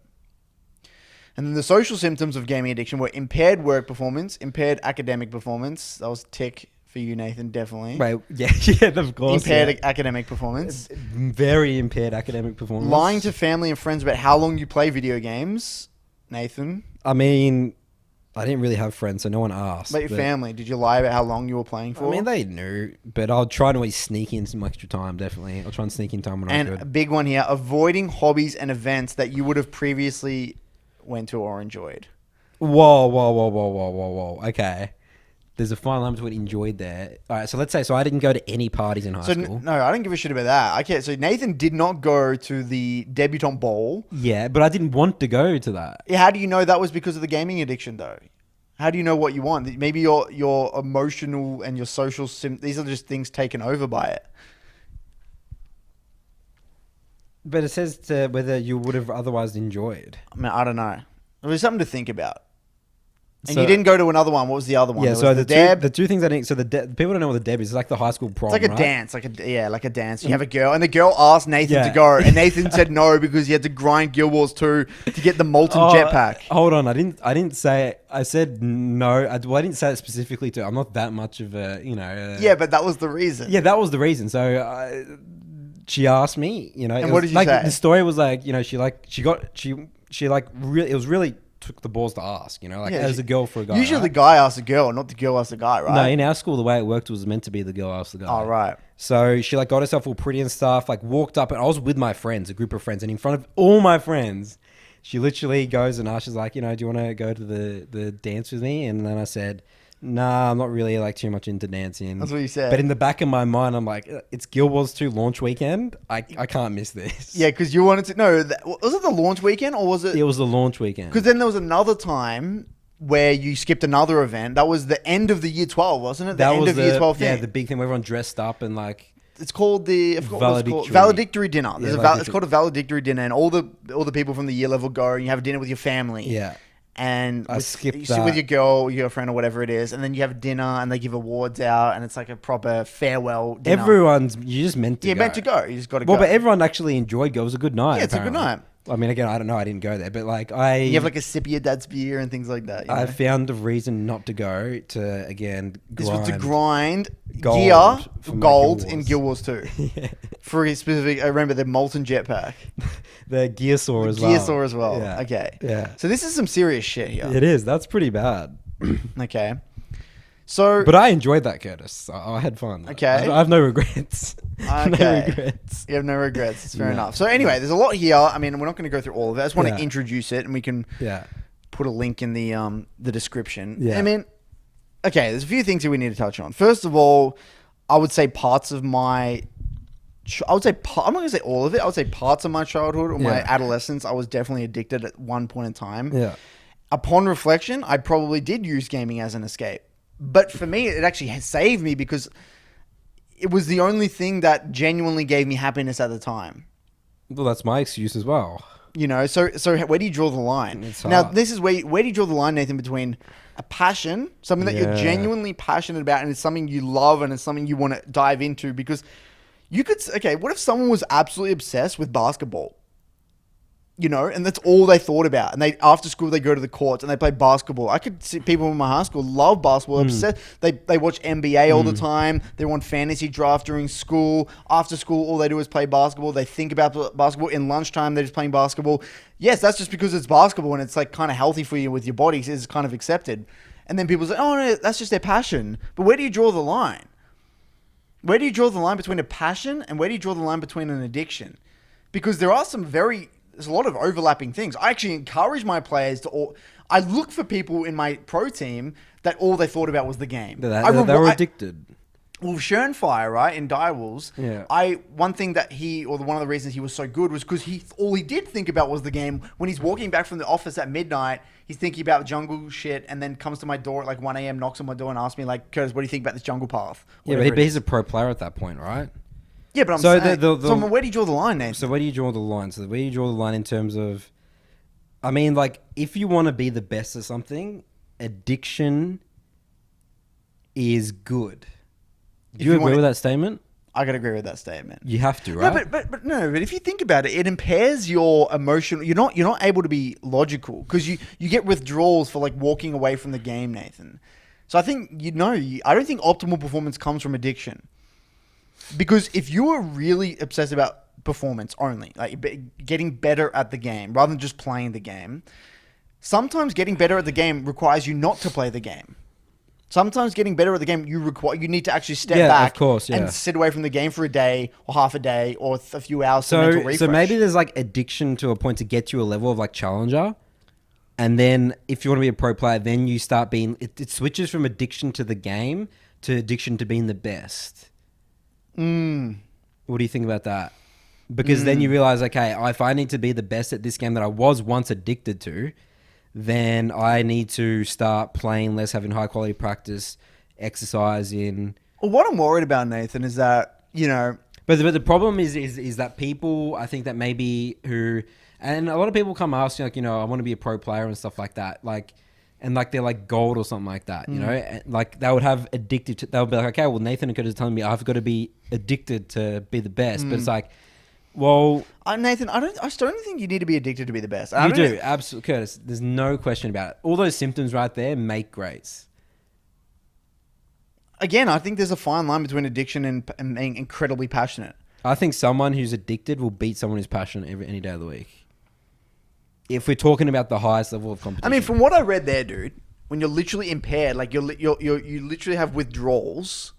[SPEAKER 1] And then the social symptoms of gaming addiction were impaired work performance, impaired academic performance. That was tick for you, Nathan, definitely.
[SPEAKER 2] Right. Yeah, of course.
[SPEAKER 1] Impaired academic performance.
[SPEAKER 2] Very impaired academic performance.
[SPEAKER 1] Lying to family and friends about how long you play video games, Nathan.
[SPEAKER 2] I mean, I didn't really have friends, so no one asked.
[SPEAKER 1] But your family, did you lie about how long you were playing for?
[SPEAKER 2] I mean, they knew, but I'll try to always sneak in some extra time, definitely. I'll try and sneak in time when I
[SPEAKER 1] And a
[SPEAKER 2] could.
[SPEAKER 1] big one here, avoiding hobbies and events that you would have previously went to or enjoyed.
[SPEAKER 2] Whoa. Okay. There's a fine line between enjoyed there. All right, so let's say, I didn't go to any parties in high school.
[SPEAKER 1] No, I didn't give a shit about that. Okay, so Nathan did not go to the debutante ball.
[SPEAKER 2] Yeah, but I didn't want to go to that.
[SPEAKER 1] How do you know that was because of the gaming addiction, though? How do you know what you want? Maybe your emotional and your social these are just things taken over by it.
[SPEAKER 2] But it says to whether you would have otherwise enjoyed.
[SPEAKER 1] I mean, I don't know. It was something to think about. And
[SPEAKER 2] So-
[SPEAKER 1] you didn't go to another one. What was the other one?
[SPEAKER 2] Yeah,
[SPEAKER 1] There
[SPEAKER 2] so
[SPEAKER 1] was
[SPEAKER 2] the
[SPEAKER 1] Deb.
[SPEAKER 2] two things I think. So people don't know what the Deb is. It's like the high school prom.
[SPEAKER 1] It's like a
[SPEAKER 2] right?
[SPEAKER 1] dance, like a dance. You have a girl, and the girl asked Nathan
[SPEAKER 2] Yeah.
[SPEAKER 1] to go, and Nathan said no because he had to grind Guild Wars 2 to get the molten
[SPEAKER 2] Oh,
[SPEAKER 1] jetpack.
[SPEAKER 2] Hold on, I didn't say. I said no. I didn't say it specifically to. I'm not that much of a,
[SPEAKER 1] Yeah, but that was the reason.
[SPEAKER 2] Yeah, that was the reason. So she asked me,
[SPEAKER 1] And what did you
[SPEAKER 2] like,
[SPEAKER 1] say?
[SPEAKER 2] The story was like, it was really took the balls to ask, like
[SPEAKER 1] Yeah,
[SPEAKER 2] as a girl for a guy.
[SPEAKER 1] Usually
[SPEAKER 2] right?
[SPEAKER 1] the guy asks the girl, not the girl asks the guy, right?
[SPEAKER 2] No, in our school, the way it worked was meant to be the girl asked the guy.
[SPEAKER 1] Oh, right.
[SPEAKER 2] So she got herself all pretty and stuff, walked up, and I was with my friends, a group of friends, and in front of all my friends, she literally goes and asks, she's like, do you want to go to the dance with me? And then I said, nah, I'm not really too much into dancing.
[SPEAKER 1] That's what you said.
[SPEAKER 2] But in the back of my mind, I'm like, it's Guild Wars 2 launch weekend. I can't miss this.
[SPEAKER 1] Yeah, because you wanted to... No, was it the launch weekend or was it...
[SPEAKER 2] It was the launch weekend.
[SPEAKER 1] Because then there was another time where you skipped another event. That was the end of the year 12, wasn't it? The end of year 12 thing.
[SPEAKER 2] Yeah, the big thing where everyone dressed up and
[SPEAKER 1] It's called the... I forgot what it's called. Valedictory dinner. It's called a valedictory dinner, and all the people from the year level go, and you have dinner with your family.
[SPEAKER 2] Yeah.
[SPEAKER 1] And
[SPEAKER 2] I
[SPEAKER 1] you
[SPEAKER 2] skipped
[SPEAKER 1] sit with your girlfriend or whatever it is, and then you have dinner and they give awards out, and it's like a proper farewell dinner.
[SPEAKER 2] You just meant to go.
[SPEAKER 1] Meant to go. You just got to go.
[SPEAKER 2] Well, but everyone actually enjoyed it. It was a good night.
[SPEAKER 1] Yeah, it's a good night.
[SPEAKER 2] I mean, again, I don't know. I didn't go there, but
[SPEAKER 1] you have a sip of your dad's beer and things like that.
[SPEAKER 2] I found a reason not to go to, again,
[SPEAKER 1] This was to grind
[SPEAKER 2] gold
[SPEAKER 1] gold
[SPEAKER 2] Guild
[SPEAKER 1] in
[SPEAKER 2] Wars.
[SPEAKER 1] Guild Wars 2.
[SPEAKER 2] Yeah.
[SPEAKER 1] For a specific, I remember the molten jetpack.
[SPEAKER 2] The gear saw as well.
[SPEAKER 1] Gear saw as well.
[SPEAKER 2] Yeah.
[SPEAKER 1] Okay.
[SPEAKER 2] Yeah.
[SPEAKER 1] So this is some serious shit here.
[SPEAKER 2] It is. That's pretty bad.
[SPEAKER 1] Okay. So,
[SPEAKER 2] But I enjoyed that, Curtis. I had fun.
[SPEAKER 1] Okay.
[SPEAKER 2] I have no regrets.
[SPEAKER 1] Okay.
[SPEAKER 2] No regrets.
[SPEAKER 1] You have no regrets. It's fair
[SPEAKER 2] No.
[SPEAKER 1] enough. So anyway, there's a lot here. I mean, we're not going to go through all of it. I just want to
[SPEAKER 2] Yeah.
[SPEAKER 1] introduce it, and we can
[SPEAKER 2] Yeah.
[SPEAKER 1] put a link in the description.
[SPEAKER 2] Yeah.
[SPEAKER 1] I mean, okay, there's a few things that we need to touch on. First of all, I would say parts of my... I'm not going to say all of it. I would say parts of my childhood or my
[SPEAKER 2] Yeah.
[SPEAKER 1] adolescence, I was definitely addicted at one point in time.
[SPEAKER 2] Yeah.
[SPEAKER 1] Upon reflection, I probably did use gaming as an escape. But for me, it actually has saved me because it was the only thing that genuinely gave me happiness at the time.
[SPEAKER 2] Well, that's my excuse as well.
[SPEAKER 1] So where do you draw the line?
[SPEAKER 2] It's
[SPEAKER 1] Now,
[SPEAKER 2] hard.
[SPEAKER 1] this is where do you draw the line, Nathan, between a passion, something that you're
[SPEAKER 2] Yeah.
[SPEAKER 1] genuinely passionate about, and it's something you love and it's something you want to dive into? Because you could, what if someone was absolutely obsessed with basketball? And that's all they thought about. And after school, they go to the courts and they play basketball. I could see people in my high school love basketball. Obsessed. They watch NBA all the time. They're on fantasy draft during school. After school, all they do is play basketball. They think about basketball. In lunchtime, they're just playing basketball. Yes, that's just because it's basketball and it's kind of healthy for you with your body. So it's kind of accepted. And then people say, oh, no, that's just their passion. But where do you draw the line? Where do you draw the line between a passion and where do you draw the line between an addiction? Because there are there's a lot of overlapping things. I actually encourage my players I look for people in my pro team that all they thought about was the game.
[SPEAKER 2] They were addicted.
[SPEAKER 1] Well, Schernfire, right, in Direwolves,
[SPEAKER 2] Yeah.
[SPEAKER 1] one thing that one of the reasons he was so good was because all he did think about was the game. When he's walking back from the office at midnight, he's thinking about jungle shit and then comes to my door at 1 a.m., knocks on my door and asks me, Curtis, what do you think about this jungle path?
[SPEAKER 2] Yeah,
[SPEAKER 1] Whatever
[SPEAKER 2] but he's a pro player at that point, right?
[SPEAKER 1] Yeah, but I'm
[SPEAKER 2] So
[SPEAKER 1] saying... where do you draw the line, Nathan?
[SPEAKER 2] So where do you draw the line? So where do you draw the line in terms of... I mean, if you want to be the best at something, addiction is good. Do you agree with that statement?
[SPEAKER 1] I gotta agree with that statement.
[SPEAKER 2] You have to, right?
[SPEAKER 1] No, but if you think about it, it impairs your emotion. You're not able to be logical because you get withdrawals for walking away from the game, Nathan. So I think I don't think optimal performance comes from addiction. Because if you are really obsessed about performance only, getting better at the game rather than just playing the game, sometimes getting better at the game requires you not to play the game. Sometimes getting better at the game, you need to actually step back
[SPEAKER 2] of course,
[SPEAKER 1] and sit away from the game for a day or half a day or a few hours to mental refresh.
[SPEAKER 2] So maybe there's addiction to a point to get you a level of challenger. And then if you want to be a pro player, then you start being... It switches from addiction to the game to addiction to being the best. What do you think about that? Because then you realize, okay, if I need to be the best at this game that I was once addicted to, then I need to start playing less, having high quality practice, exercising.
[SPEAKER 1] Well, what I'm worried about, Nathan, is that,
[SPEAKER 2] But the problem is that people, I think that maybe who, and a lot of people come ask you, like, I want to be a pro player and stuff like that. Like, and like they're like gold or something like that, you know? And like they would have addicted to, they would be like, okay, well, Nathan could have telling me I've got to be addicted to be the best. But it's like, well,
[SPEAKER 1] Nathan, I still don't think you need to be addicted to be the best.
[SPEAKER 2] you do, absolutely, Curtis. There's no question about it. All those symptoms right there make greats.
[SPEAKER 1] Again, I think there's a fine line between addiction and being incredibly passionate.
[SPEAKER 2] I think someone who's addicted will beat someone who's passionate any day of the week. If we're talking about the highest level of competition.
[SPEAKER 1] I mean, from what I read there, dude, when you're literally impaired, like you literally have withdrawals.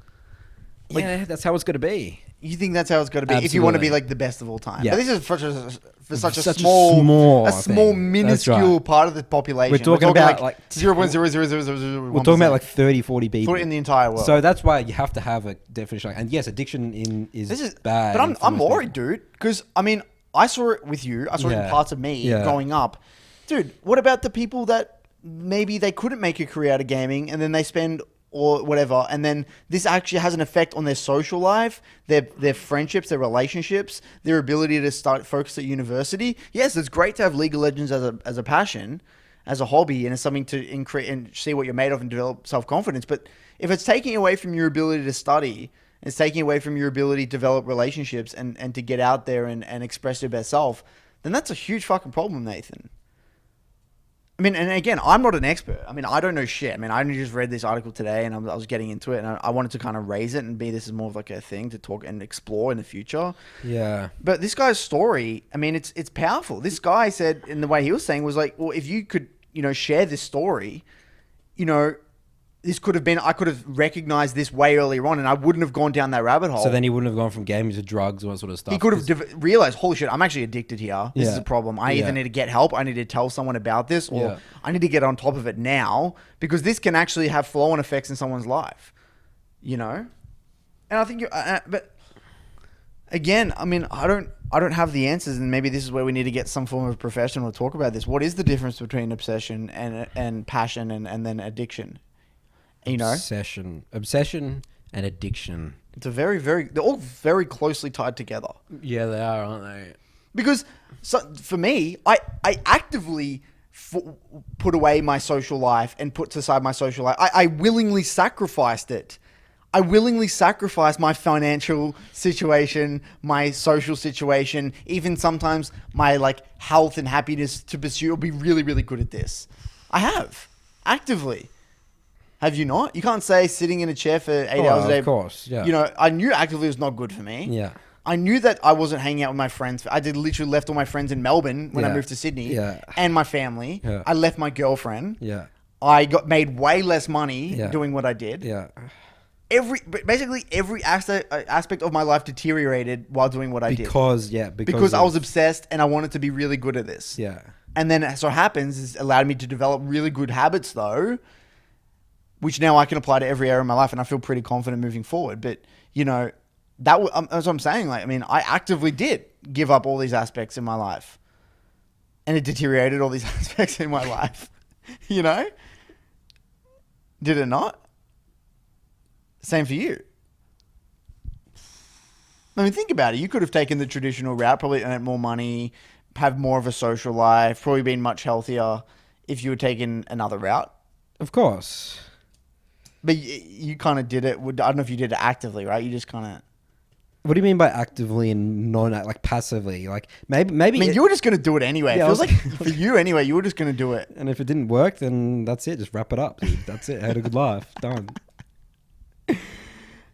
[SPEAKER 1] Like,
[SPEAKER 2] yeah, that's how it's got to be.
[SPEAKER 1] You think that's how it's got to be if you want to be like the best of all time?
[SPEAKER 2] Yeah.
[SPEAKER 1] But this is for such a
[SPEAKER 2] small
[SPEAKER 1] small minuscule part of the population.
[SPEAKER 2] We're talking about like
[SPEAKER 1] 0.00001%.
[SPEAKER 2] We're talking about like 30, 40 people
[SPEAKER 1] in the entire world.
[SPEAKER 2] So that's why you have to have a definition. And yes, addiction is bad.
[SPEAKER 1] But I'm worried, dude, because I mean, I saw it with you. I saw it in parts of me growing up. Dude, what about the people that maybe they couldn't make a career out of gaming and then they spend or whatever, and then this actually has an effect on their social life, their friendships, their relationships, their ability to start focus at university. Yes, it's great to have League of Legends as a passion, as a hobby, and as something to increase and see what you're made of and develop self-confidence. But if it's taking away from your ability to study, it's taking away from your ability to develop relationships and to get out there and express your best self, then that's a huge fucking problem, Nathan. I mean, and again, I'm not an expert. I mean, I don't know shit. I mean, I only just read this article today and I was getting into it, and I wanted to kind of raise it and be this is more of like a thing to talk and explore in the future.
[SPEAKER 2] Yeah.
[SPEAKER 1] But this guy's story, I mean, it's powerful. This guy said, in the way he was saying, was like, well, if you could, share this story, this could have been, I could have recognized this way earlier on and I wouldn't have gone down that rabbit hole.
[SPEAKER 2] So then he wouldn't have gone from gaming to drugs or that sort of stuff.
[SPEAKER 1] He could have realized, holy shit, I'm actually addicted here. This is a problem. I either need to get help, I need to tell someone about this, or I need to get on top of it now, because this can actually have flow-on effects in someone's life. And I think but again, I mean, I don't have the answers, and maybe this is where we need to get some form of professional to talk about this. What is the difference between obsession and passion and then addiction?
[SPEAKER 2] Obsession and addiction.
[SPEAKER 1] It's a they're all very closely tied together.
[SPEAKER 2] Yeah, they are, aren't they?
[SPEAKER 1] Because for me, I actively put away my social life and put aside my social life. I willingly sacrificed it. I willingly sacrificed my financial situation, my social situation, even sometimes my like health and happiness to pursue or be really, really good at this. I have actively. Have you not? You can't say sitting in a chair for 8 hours a day.
[SPEAKER 2] Of course, yeah.
[SPEAKER 1] I knew actively was not good for me.
[SPEAKER 2] Yeah.
[SPEAKER 1] I knew that I wasn't hanging out with my friends. I did literally left all my friends in Melbourne when I moved to Sydney.
[SPEAKER 2] Yeah.
[SPEAKER 1] And my family.
[SPEAKER 2] Yeah.
[SPEAKER 1] I left my girlfriend.
[SPEAKER 2] Yeah.
[SPEAKER 1] I made way less money doing what I did.
[SPEAKER 2] Yeah.
[SPEAKER 1] Basically every aspect of my life deteriorated while doing what I did.
[SPEAKER 2] Because
[SPEAKER 1] I was obsessed and I wanted to be really good at this.
[SPEAKER 2] Yeah.
[SPEAKER 1] And then so happens it's allowed me to develop really good habits though, which now I can apply to every area of my life, and I feel pretty confident moving forward. But that's what I'm saying. Like, I mean, I actively did give up all these aspects in my life, and it deteriorated all these aspects in my life. Did it not? Same for you. I mean, think about it. You could have taken the traditional route, probably earned more money, have more of a social life, probably been much healthier if you had taken another route.
[SPEAKER 2] Of course.
[SPEAKER 1] But you kind of did it. I don't know if you did it actively, right? You just kind of.
[SPEAKER 2] What do you mean by actively and like passively? Like maybe.
[SPEAKER 1] I mean, you were just going to do it anyway.
[SPEAKER 2] Yeah,
[SPEAKER 1] it feels like for you anyway, you were just going to do it.
[SPEAKER 2] And if it didn't work, then that's it. Just wrap it up, dude. That's it. I had a good life. Done.
[SPEAKER 1] I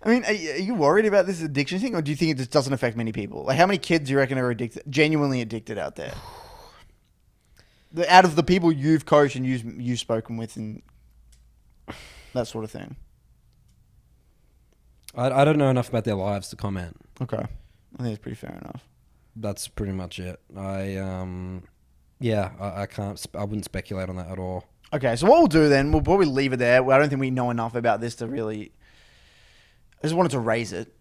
[SPEAKER 1] mean, are you worried about this addiction thing, or do you think it just doesn't affect many people? Like, how many kids do you reckon are genuinely addicted out there? Out of the people you've coached and you've spoken with and that sort of thing.
[SPEAKER 2] I don't know enough about their lives to comment.
[SPEAKER 1] Okay. I think it's pretty fair enough.
[SPEAKER 2] That's pretty much it. I can't. I wouldn't speculate on that at all.
[SPEAKER 1] Okay, so what we'll do then, we'll probably leave it there. I don't think we know enough about this to really. I just wanted to raise it.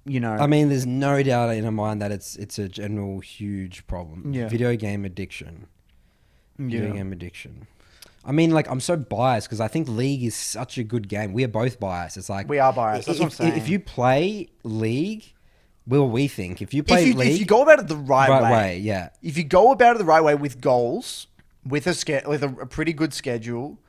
[SPEAKER 2] I mean, there's no doubt in our mind that it's a general huge problem.
[SPEAKER 1] Yeah.
[SPEAKER 2] Video game addiction. Video game addiction. I mean, like, I'm so biased because I think League is such a good game. We are both biased. It's like
[SPEAKER 1] We are biased. That's what I'm saying.
[SPEAKER 2] If you play League, will we think? If you
[SPEAKER 1] if
[SPEAKER 2] play
[SPEAKER 1] you,
[SPEAKER 2] League,
[SPEAKER 1] if you go about it the right way,
[SPEAKER 2] yeah.
[SPEAKER 1] if you go about it the right way with goals, with a pretty good schedule,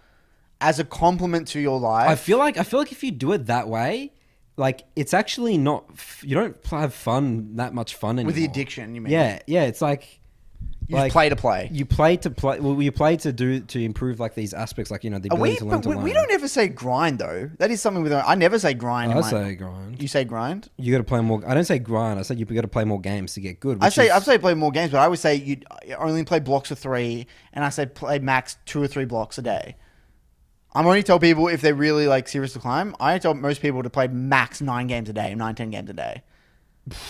[SPEAKER 1] as a complement to your life,
[SPEAKER 2] I feel like if you do it that way, like it's actually not. You don't have fun that much fun anymore
[SPEAKER 1] with the addiction. You mean?
[SPEAKER 2] Yeah. It's like.
[SPEAKER 1] You play to play.
[SPEAKER 2] You play to play. Well, you play to improve like these aspects, like the ability to learn to learn.
[SPEAKER 1] We don't ever say grind though. That is something I never say grind.
[SPEAKER 2] I say grind.
[SPEAKER 1] You say grind.
[SPEAKER 2] You got to play more. I don't say grind. I said you got to play more games to get good.
[SPEAKER 1] I say play more games, but I would say you only play blocks of 3, and I say play max 2 or 3 blocks a day. I'm only tell people if they're really like serious to climb. I tell most people to play max 9 games a day, 9-10 games a day.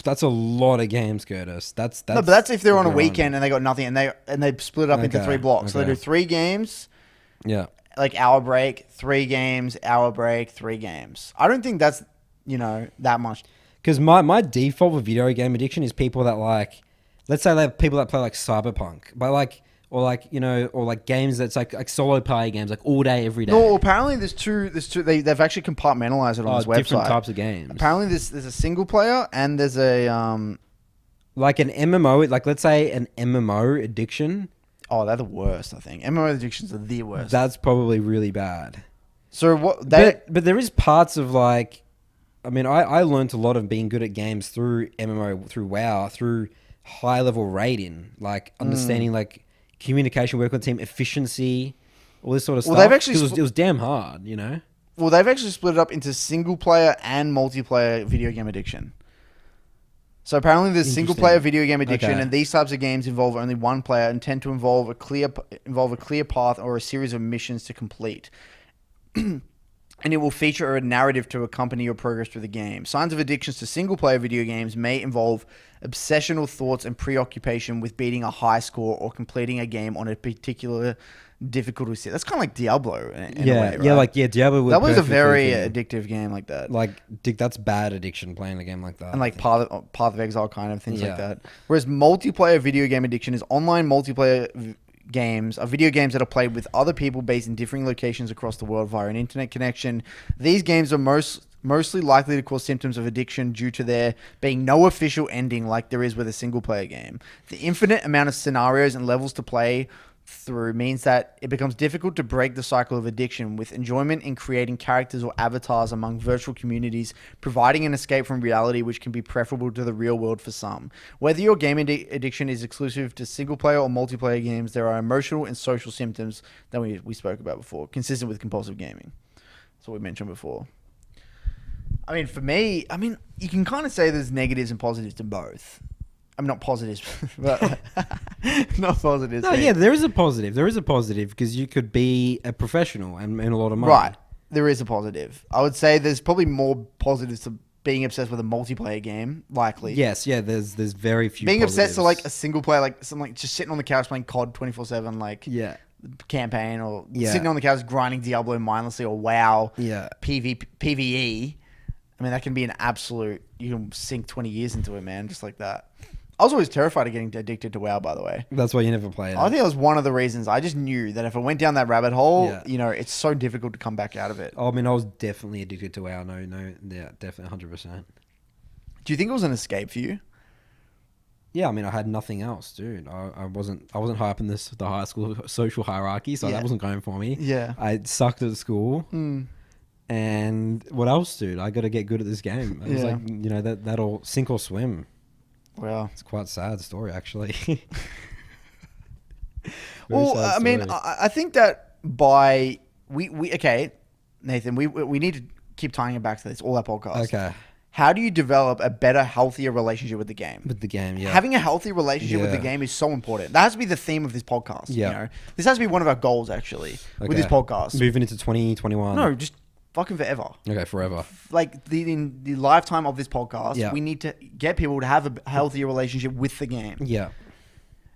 [SPEAKER 2] That's a lot of games, Curtis. That's
[SPEAKER 1] no, but that's if they're on a weekend and they got nothing, and they split it up into 3 blocks. So they do 3 games.
[SPEAKER 2] Yeah.
[SPEAKER 1] Like hour break, 3 games, hour break, 3 games. I don't think that's that much.
[SPEAKER 2] Because my default with video game addiction is people that like, let's say they have people that play like Cyberpunk, but like. Or games that's like solo party games, like all day, every day.
[SPEAKER 1] No, apparently there's two. They've actually compartmentalized it on this website.
[SPEAKER 2] Different types of games.
[SPEAKER 1] Apparently there's a single player and there's a
[SPEAKER 2] like an MMO. Like let's say an MMO addiction.
[SPEAKER 1] Oh, they're the worst. I think MMO addictions are the worst.
[SPEAKER 2] That's probably really bad.
[SPEAKER 1] So what?
[SPEAKER 2] But there is parts of like, I mean, I learned a lot of being good at games through MMO, through WoW, through high level raiding, like understanding like. Communication, work on team, efficiency, all this sort of stuff.
[SPEAKER 1] They've actually
[SPEAKER 2] it was damn hard,
[SPEAKER 1] Well, they've actually split it up into single player and multiplayer video game addiction. So apparently there's single player video game addiction, and these types of games involve only one player and tend to involve a clear path or a series of missions to complete. And it will feature a narrative to accompany your progress through the game. Signs of addictions to single-player video games may involve obsessional thoughts and preoccupation with beating a high score or completing a game on a particular difficulty set. That's kind of like Diablo in a way, right?
[SPEAKER 2] Diablo.
[SPEAKER 1] That was a very addictive game like that.
[SPEAKER 2] Like, that's bad addiction playing a game like that.
[SPEAKER 1] And like Path of Exile kind of things like that. Whereas multiplayer video game addiction is online multiplayer games are video games that are played with other people based in differing locations across the world via an internet connection. These games are mostly likely to cause symptoms of addiction due to there being no official ending like there is with a single player game. The infinite amount of scenarios and levels to play through means that it becomes difficult to break the cycle of addiction, with enjoyment in creating characters or avatars among virtual communities providing an escape from reality which can be preferable to the real world for some. Whether your game addiction is exclusive to single player or multiplayer games, there are emotional and social symptoms that we spoke about before, consistent with compulsive gaming. That's what we mentioned before. I mean, for me, you can kind of say there's negatives and positives to both. I'm not positives, but not positives.
[SPEAKER 2] No, yeah, there is a positive. There is a positive because you could be a professional and earn a lot of money.
[SPEAKER 1] Right. There is a positive. I would say there's probably more positives to being obsessed with a multiplayer game, likely.
[SPEAKER 2] Yes, yeah, there's very few
[SPEAKER 1] being
[SPEAKER 2] positives.
[SPEAKER 1] obsessed to like a single player, like something like just sitting on the couch playing COD 24/7, like campaign, or sitting on the couch grinding Diablo mindlessly, or WoW, PvE. I mean, that can be an absolute, you can sink 20 years into it, man, just like that. I was always terrified of getting addicted to WoW, by the way.
[SPEAKER 2] That's why you never played it.
[SPEAKER 1] I think that was one of the reasons. I just knew that if I went down that rabbit hole, it's so difficult to come back out of it.
[SPEAKER 2] I mean, I was definitely addicted to WoW. Definitely 100%.
[SPEAKER 1] Do you think it was an escape for you?
[SPEAKER 2] Yeah, I mean, I had nothing else, dude. I wasn't high up in the high school social hierarchy, so that wasn't going for me.
[SPEAKER 1] Yeah.
[SPEAKER 2] I sucked at school. And what else, dude? I got to get good at this game. It was like, that'll sink or swim.
[SPEAKER 1] Well,
[SPEAKER 2] it's quite a sad story, actually.
[SPEAKER 1] Well, I mean, I think that Nathan, we need to keep tying it back to this, all our podcasts.
[SPEAKER 2] Okay.
[SPEAKER 1] How do you develop a better, healthier relationship with the game?
[SPEAKER 2] With the game, yeah.
[SPEAKER 1] Having a healthy relationship with the game is so important. That has to be the theme of this podcast. Yeah. This has to be one of our goals, actually, with this podcast.
[SPEAKER 2] Moving into 2021.
[SPEAKER 1] No, just fucking forever.
[SPEAKER 2] Okay, forever.
[SPEAKER 1] Like in the lifetime of this podcast, we need to get people to have a healthier relationship with the game.
[SPEAKER 2] Yeah.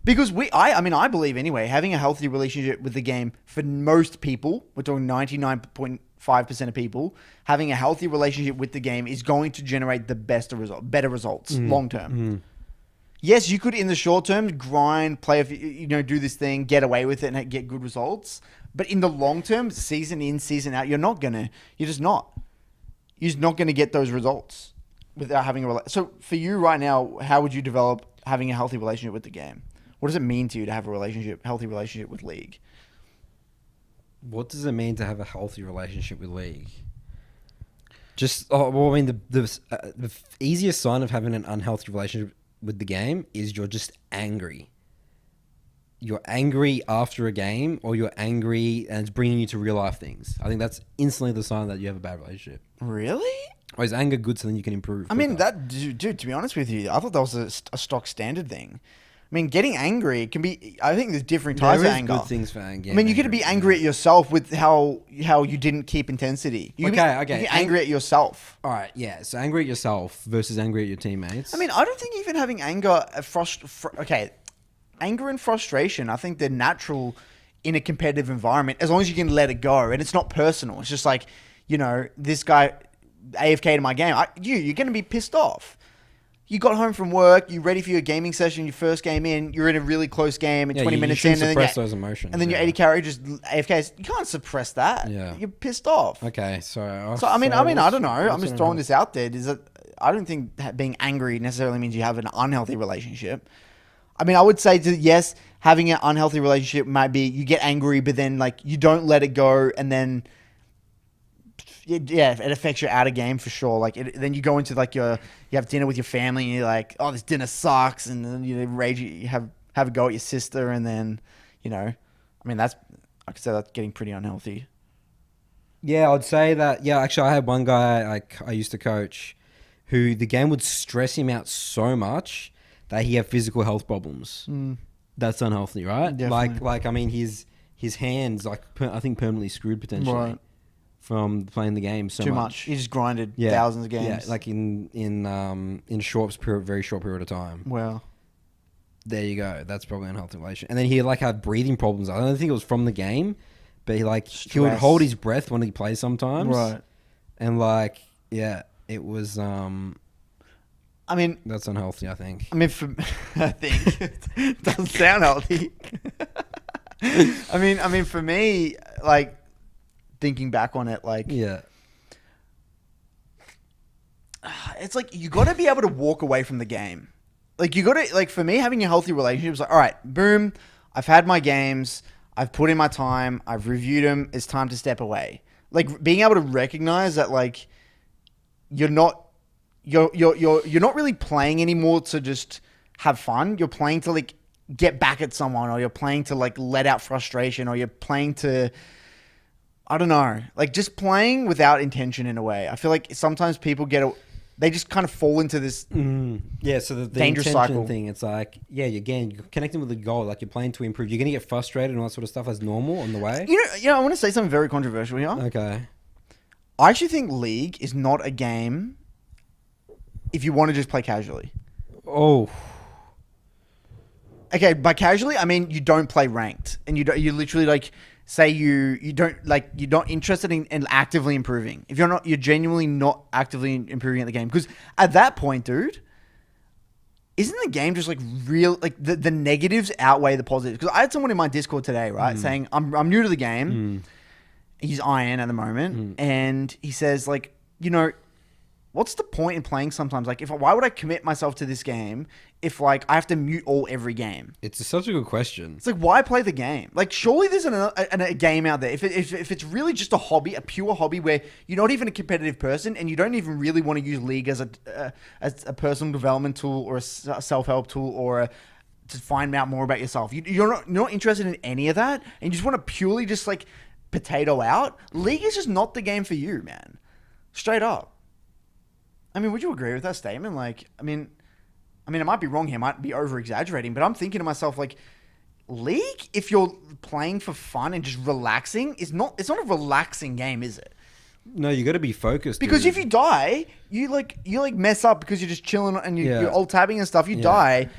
[SPEAKER 1] Because I believe anyway, having a healthy relationship with the game for most people, we're talking 99.5% of people, having a healthy relationship with the game is going to generate the better results long term. Yes, you could in the short term grind, play, do this thing, get away with it, and get good results. But in the long term, season in, season out, you're not gonna. You're just not. You're just not gonna get those results without having a relationship. So for you right now, how would you develop having a healthy relationship with the game? What does it mean to you to have a healthy relationship with League?
[SPEAKER 2] What does it mean to have a healthy relationship with League? Just, well, I mean, the easiest sign of having an unhealthy relationship with the game is you're just angry. You're angry after a game, or you're angry and it's bringing you to real life things. I think that's instantly the sign that you have a bad relationship.
[SPEAKER 1] Really?
[SPEAKER 2] Or is anger good so then you can improve?
[SPEAKER 1] I mean, dude, to be honest with you, I thought that was a stock standard thing. I mean, getting angry can be. I think there's different types of anger.
[SPEAKER 2] Good things for anger.
[SPEAKER 1] I mean, you get to be angry at yourself with how you didn't keep intensity. You can be angry at yourself.
[SPEAKER 2] All right, yeah. So angry at yourself versus angry at your teammates.
[SPEAKER 1] I mean, I don't think even having anger, anger and frustration, I think they're natural in a competitive environment as long as you can let it go and it's not personal. It's just like, this guy AFK'd my game. You're going to be pissed off. You got home from work, you're ready for your gaming session, your first game in, you're in a really close game, and 20 minutes in, and then
[SPEAKER 2] suppress those emotions.
[SPEAKER 1] And then your 80 carry just AFK. You can't suppress that.
[SPEAKER 2] Yeah.
[SPEAKER 1] You're pissed off.
[SPEAKER 2] Okay,
[SPEAKER 1] So I mean, I don't know. I'm just throwing this out there. I don't think being angry necessarily means you have an unhealthy relationship. I mean, I would say yes, having an unhealthy relationship might be you get angry, but then like you don't let it go, and then it affects your outer game for sure. Like then you go into like you have dinner with your family and you're like, oh, this dinner sucks, and then you rage, you have a go at your sister, and then I mean I could say that's getting pretty unhealthy.
[SPEAKER 2] Yeah, I'd say that. Yeah, actually, I had one guy like I used to coach, who the game would stress him out so much that he had physical health problems. That's unhealthy, right?
[SPEAKER 1] Definitely.
[SPEAKER 2] Like I mean, his hands I think permanently screwed potentially.
[SPEAKER 1] Right.
[SPEAKER 2] From playing the game so
[SPEAKER 1] Too much. He just grinded thousands of games.
[SPEAKER 2] Yeah, like in very short period of time.
[SPEAKER 1] Well,
[SPEAKER 2] there you go. That's probably an unhealthy relation. And then he had breathing problems. I don't think it was from the game, but he would hold his breath when he plays sometimes.
[SPEAKER 1] Right.
[SPEAKER 2] And it was.
[SPEAKER 1] I mean,
[SPEAKER 2] that's unhealthy. I think.
[SPEAKER 1] I think it doesn't sound healthy. I mean, for me, like. Thinking back on it, it's like you got to be able to walk away from the game. Like you got to for me, having a healthy relationship is like, all right, boom, I've had my games, I've put in my time, I've reviewed them. It's time to step away. Like being able to recognize that you're not really playing anymore to just have fun. You're playing to get back at someone, or you're playing to let out frustration, or you're playing to. I don't know, just playing without intention in a way. I feel like sometimes people they just kind of fall into this
[SPEAKER 2] so the
[SPEAKER 1] dangerous cycle
[SPEAKER 2] thing. It's like, you're connecting with the goal, you're playing to improve. You're going to get frustrated and all that sort of stuff as normal on the way.
[SPEAKER 1] I want to say something very controversial here.
[SPEAKER 2] Okay.
[SPEAKER 1] I actually think League is not a game if you want to just play casually.
[SPEAKER 2] Oh.
[SPEAKER 1] Okay, by casually, I mean you don't play ranked, and you literally say you're not interested in actively improving. If you're genuinely not actively improving at the game, because at that point, dude, isn't the game just real? The negatives outweigh the positives. Because I had someone in my Discord today, right, saying I'm new to the game. He's Iron at the moment, and he says what's the point in playing sometimes? Why would I commit myself to this game if I have to mute every game?
[SPEAKER 2] It's such a good question.
[SPEAKER 1] It's why play the game? Surely there's a game out there. If it's really just a hobby, a pure hobby where you're not even a competitive person and you don't even really want to use League as a personal development tool or a self-help tool or to find out more about yourself. You're not interested in any of that, and you just want to purely just potato out. League is just not the game for you, man. Straight up. I mean, would you agree with that statement? I mean, I might be wrong here. I might be over-exaggerating, but I'm thinking to myself, League, if you're playing for fun and just relaxing, it's not a relaxing game, is it?
[SPEAKER 2] No, you got to be focused.
[SPEAKER 1] Because if you die, you mess up because you're just chilling and you're alt-tabbing and stuff. You die,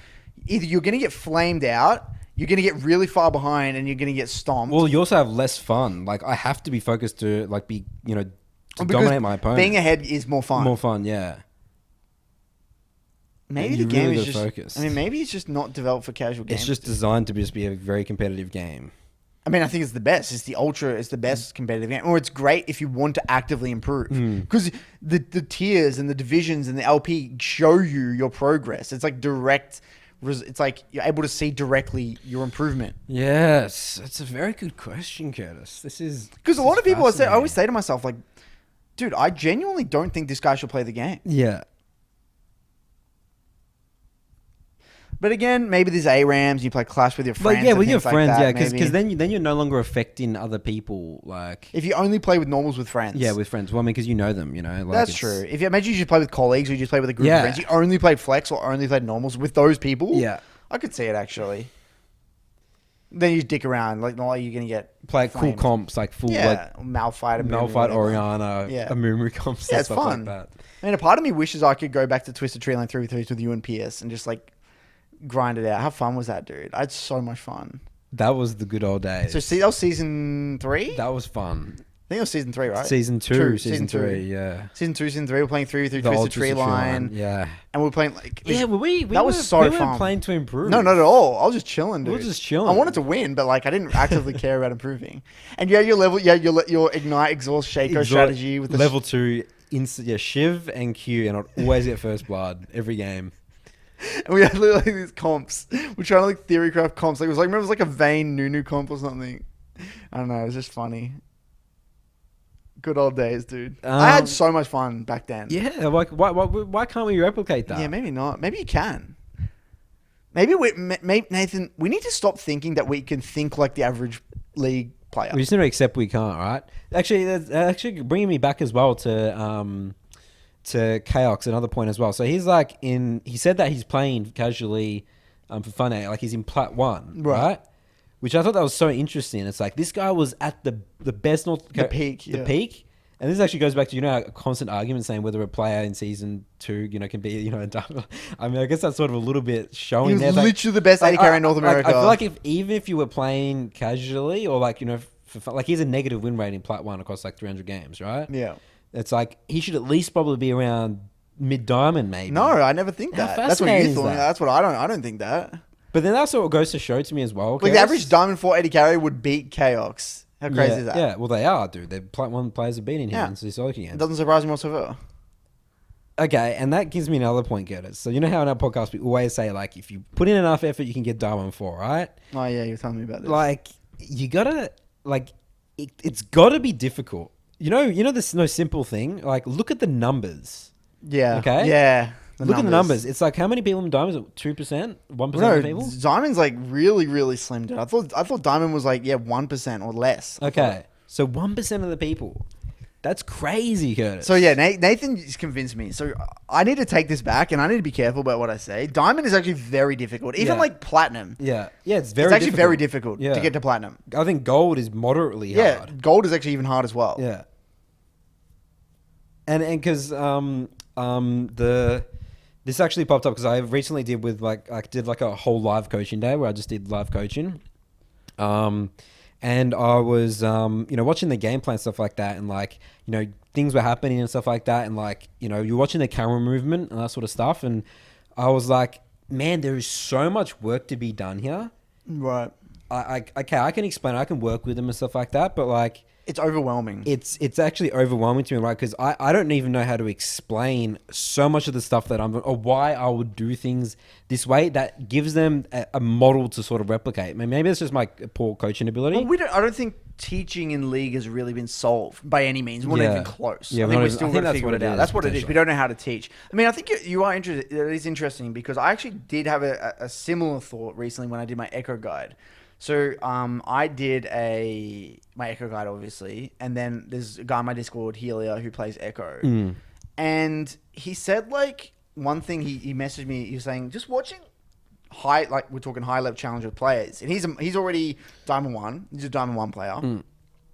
[SPEAKER 1] either you're going to get flamed out, you're going to get really far behind, and you're going to get stomped.
[SPEAKER 2] Well, you also have less fun. I have to be focused to, be, to dominate my opponent.
[SPEAKER 1] Being ahead is more fun.
[SPEAKER 2] More fun, yeah.
[SPEAKER 1] maybe
[SPEAKER 2] And
[SPEAKER 1] the
[SPEAKER 2] you
[SPEAKER 1] game
[SPEAKER 2] really
[SPEAKER 1] is
[SPEAKER 2] gotta
[SPEAKER 1] just.
[SPEAKER 2] focus.
[SPEAKER 1] I mean, maybe it's just not developed for casual gamers.
[SPEAKER 2] It's just designed to just be a very competitive game.
[SPEAKER 1] I mean, I think it's the best. It's the ultra. It's the best competitive game. Or it's great if you want to actively improve. Because the tiers and the divisions and the LP show you your progress. It's like direct. It's like you're able to see directly your improvement.
[SPEAKER 2] Yes, it's a very good question, Curtis. This is
[SPEAKER 1] Because a lot of people, I always
[SPEAKER 2] fascinating.
[SPEAKER 1] say to myself, like, dude, I genuinely don't think this guy should play the game.
[SPEAKER 2] Yeah.
[SPEAKER 1] But again, maybe there's ARAMs, you play Clash with your friends.
[SPEAKER 2] But yeah,
[SPEAKER 1] and
[SPEAKER 2] with your
[SPEAKER 1] things like
[SPEAKER 2] friends,
[SPEAKER 1] that,
[SPEAKER 2] yeah, because
[SPEAKER 1] maybe.
[SPEAKER 2] then you're no longer affecting other people. Like,
[SPEAKER 1] If you only play with normals with friends.
[SPEAKER 2] yeah, with friends. Well, I mean, because you know them, like
[SPEAKER 1] That's
[SPEAKER 2] it's-
[SPEAKER 1] true. If you imagine you just play with colleagues or you just play with a group
[SPEAKER 2] Yeah.
[SPEAKER 1] of friends, you only played Flex or only played normals with those people.
[SPEAKER 2] Yeah.
[SPEAKER 1] I could see it actually. Then you dick around, like not like you're gonna get
[SPEAKER 2] Play cool
[SPEAKER 1] flamed.
[SPEAKER 2] comps, like full
[SPEAKER 1] Yeah, Malphite,
[SPEAKER 2] Malphite, Oriana,
[SPEAKER 1] Yeah.
[SPEAKER 2] a Moomoo comps,
[SPEAKER 1] Yeah,
[SPEAKER 2] and
[SPEAKER 1] it's
[SPEAKER 2] stuff
[SPEAKER 1] fun.
[SPEAKER 2] like that.
[SPEAKER 1] I mean, a part of me wishes I could go back to Twisted Tree Line 3v3s with you and PS and just like grind it out. How fun was that, dude? I had so much fun.
[SPEAKER 2] That was the good old days.
[SPEAKER 1] So see, that was season 3.
[SPEAKER 2] That was fun.
[SPEAKER 1] I think it was season 3, right?
[SPEAKER 2] Season 2,
[SPEAKER 1] True,
[SPEAKER 2] season
[SPEAKER 1] season
[SPEAKER 2] 3,
[SPEAKER 1] two.
[SPEAKER 2] yeah.
[SPEAKER 1] Season 2, season 3. We're playing 3v3
[SPEAKER 2] The
[SPEAKER 1] Twisted
[SPEAKER 2] old
[SPEAKER 1] Tree
[SPEAKER 2] Twisted
[SPEAKER 1] Line,
[SPEAKER 2] yeah.
[SPEAKER 1] and we're playing like
[SPEAKER 2] Yeah, well, we
[SPEAKER 1] that was
[SPEAKER 2] were,
[SPEAKER 1] so
[SPEAKER 2] we
[SPEAKER 1] fun.
[SPEAKER 2] weren't playing to improve.
[SPEAKER 1] No, not at all. I was just chilling, dude.
[SPEAKER 2] We were just chilling.
[SPEAKER 1] I wanted to win, but like I didn't actively care about improving. And yeah, your level, your ignite, exhaust, Shaco strategy with the
[SPEAKER 2] level 2, Shiv and Q, and I'd always get first blood every game.
[SPEAKER 1] And we had literally these comps. We're trying to like theorycraft comps. Like it was like remember it was like a Vayne Nunu comp or something. I don't know. It was just funny. Good old days, dude. I had so much fun back then.
[SPEAKER 2] Yeah, like why can't we replicate that?
[SPEAKER 1] Yeah, maybe not. Maybe you can. Maybe Nathan, we need to stop thinking that we can think like the average league player.
[SPEAKER 2] We just need to accept we can't, right? Actually, that's actually bringing me back as well to Chaos, another point as well. So he's like he said that he's playing casually for fun, like he's in Plat 1, right? Which I thought that was so interesting. It's like this guy was at the best
[SPEAKER 1] The peak.
[SPEAKER 2] the peak. And this actually goes back to, a constant argument saying whether a player in season 2, can be, a double. I mean, I guess that's sort of a little bit showing
[SPEAKER 1] He was
[SPEAKER 2] there.
[SPEAKER 1] literally the best AD carry in North America.
[SPEAKER 2] I feel like even if you were playing casually or like, for fun, like he has a negative win rate in Plat 1 across like 300 games, right?
[SPEAKER 1] Yeah.
[SPEAKER 2] It's like he should at least probably be around mid-diamond maybe.
[SPEAKER 1] No, I never think
[SPEAKER 2] How
[SPEAKER 1] that. That's what you
[SPEAKER 2] fascinating is
[SPEAKER 1] thought.
[SPEAKER 2] that?
[SPEAKER 1] That's what I don't think that.
[SPEAKER 2] But then that's what goes to show to me as well.
[SPEAKER 1] Like the
[SPEAKER 2] Chaos.
[SPEAKER 1] average Diamond 4 AD carry would beat Chaos. How crazy
[SPEAKER 2] yeah,
[SPEAKER 1] is that?
[SPEAKER 2] Yeah, well they are, dude. They're Plat 1 players are beating him
[SPEAKER 1] Yeah.
[SPEAKER 2] in Sissoko
[SPEAKER 1] It
[SPEAKER 2] games.
[SPEAKER 1] doesn't surprise me whatsoever.
[SPEAKER 2] Okay, and that gives me another point, Curtis. So you know how in our podcast we always say, like, if you put in enough effort, you can get Diamond 4, right?
[SPEAKER 1] Oh yeah, you were telling me about this.
[SPEAKER 2] Like, you gotta, like, it's gotta be difficult. You know this no simple thing? Like, look at the numbers.
[SPEAKER 1] Yeah.
[SPEAKER 2] Okay?
[SPEAKER 1] Yeah.
[SPEAKER 2] Look at the numbers. It's like, how many people in Diamond? Is it 2%? 1%
[SPEAKER 1] No,
[SPEAKER 2] of people?
[SPEAKER 1] Diamond's like really, really slim, dude. I thought Diamond was like 1% or less.
[SPEAKER 2] Okay, so 1% of the people. That's crazy, Curtis.
[SPEAKER 1] So yeah, Nathan just convinced me. So I need to take this back, and I need to be careful about what I say. Diamond is actually very difficult, even
[SPEAKER 2] Yeah.
[SPEAKER 1] like platinum.
[SPEAKER 2] Yeah, it's
[SPEAKER 1] It's actually very difficult
[SPEAKER 2] Yeah.
[SPEAKER 1] to get to platinum.
[SPEAKER 2] I think gold is moderately
[SPEAKER 1] Yeah,
[SPEAKER 2] hard.
[SPEAKER 1] gold is actually even hard as well.
[SPEAKER 2] Yeah. And because this actually popped up because I recently did a whole live coaching day where I just did live coaching. And I was watching the gameplay and stuff like that, and like, things were happening and stuff like that, and like, you're watching the camera movement and that sort of stuff, and I was like, man, there is so much work to be done here.
[SPEAKER 1] Right.
[SPEAKER 2] I can explain, I can work with them and stuff like that, but like,
[SPEAKER 1] It's overwhelming.
[SPEAKER 2] it's actually overwhelming to me, right? Because I don't even know how to explain so much of the stuff that or why I would do things this way that gives them a model to sort of replicate. Maybe it's just my poor coaching ability.
[SPEAKER 1] Well, I don't think teaching in league has really been solved by any means. We're not
[SPEAKER 2] Yeah.
[SPEAKER 1] even close.
[SPEAKER 2] Yeah,
[SPEAKER 1] I
[SPEAKER 2] we're
[SPEAKER 1] think
[SPEAKER 2] not
[SPEAKER 1] we're
[SPEAKER 2] even-
[SPEAKER 1] still
[SPEAKER 2] I think
[SPEAKER 1] going to
[SPEAKER 2] that's
[SPEAKER 1] figure
[SPEAKER 2] what
[SPEAKER 1] it
[SPEAKER 2] it
[SPEAKER 1] out.
[SPEAKER 2] is,
[SPEAKER 1] That's what it is. We
[SPEAKER 2] potentially.
[SPEAKER 1] don't know how to teach. I mean, I think you are interested. It is interesting because I actually did have a similar thought recently when I did my Echo Guide. So I did my Echo Guide, obviously, and then there's a guy on my Discord, Helia, who plays Echo. And he said, like, one thing he messaged me, he was saying, just watching we're talking high level challenger players, and he's already Diamond 1. He's a Diamond 1 player. And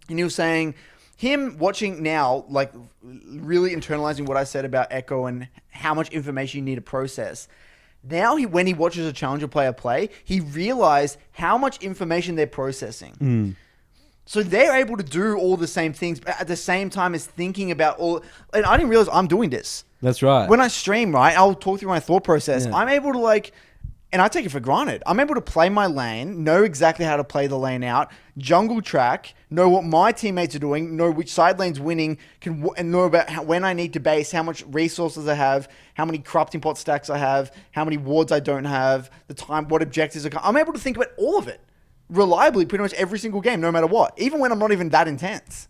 [SPEAKER 1] he was saying him watching now, like really internalizing what I said about Echo and how much information you need to process. Now when he watches a challenger player play, he realized how much information they're processing. So they're able to do all the same things, but at the same time as thinking about all. And I didn't realize I'm doing this.
[SPEAKER 2] That's right.
[SPEAKER 1] When I stream, right, I'll talk through my thought process.
[SPEAKER 2] Yeah.
[SPEAKER 1] I'm able to and I take it for granted. I'm able to play my lane, know exactly how to play the lane out, jungle track, know what my teammates are doing, know which side lane's winning, and know about when I need to base, how much resources I have, how many corrupting pot stacks I have, how many wards I don't have, the time, what objectives are. I'm able to think about all of it reliably, pretty much every single game, no matter what, even when I'm not even that intense.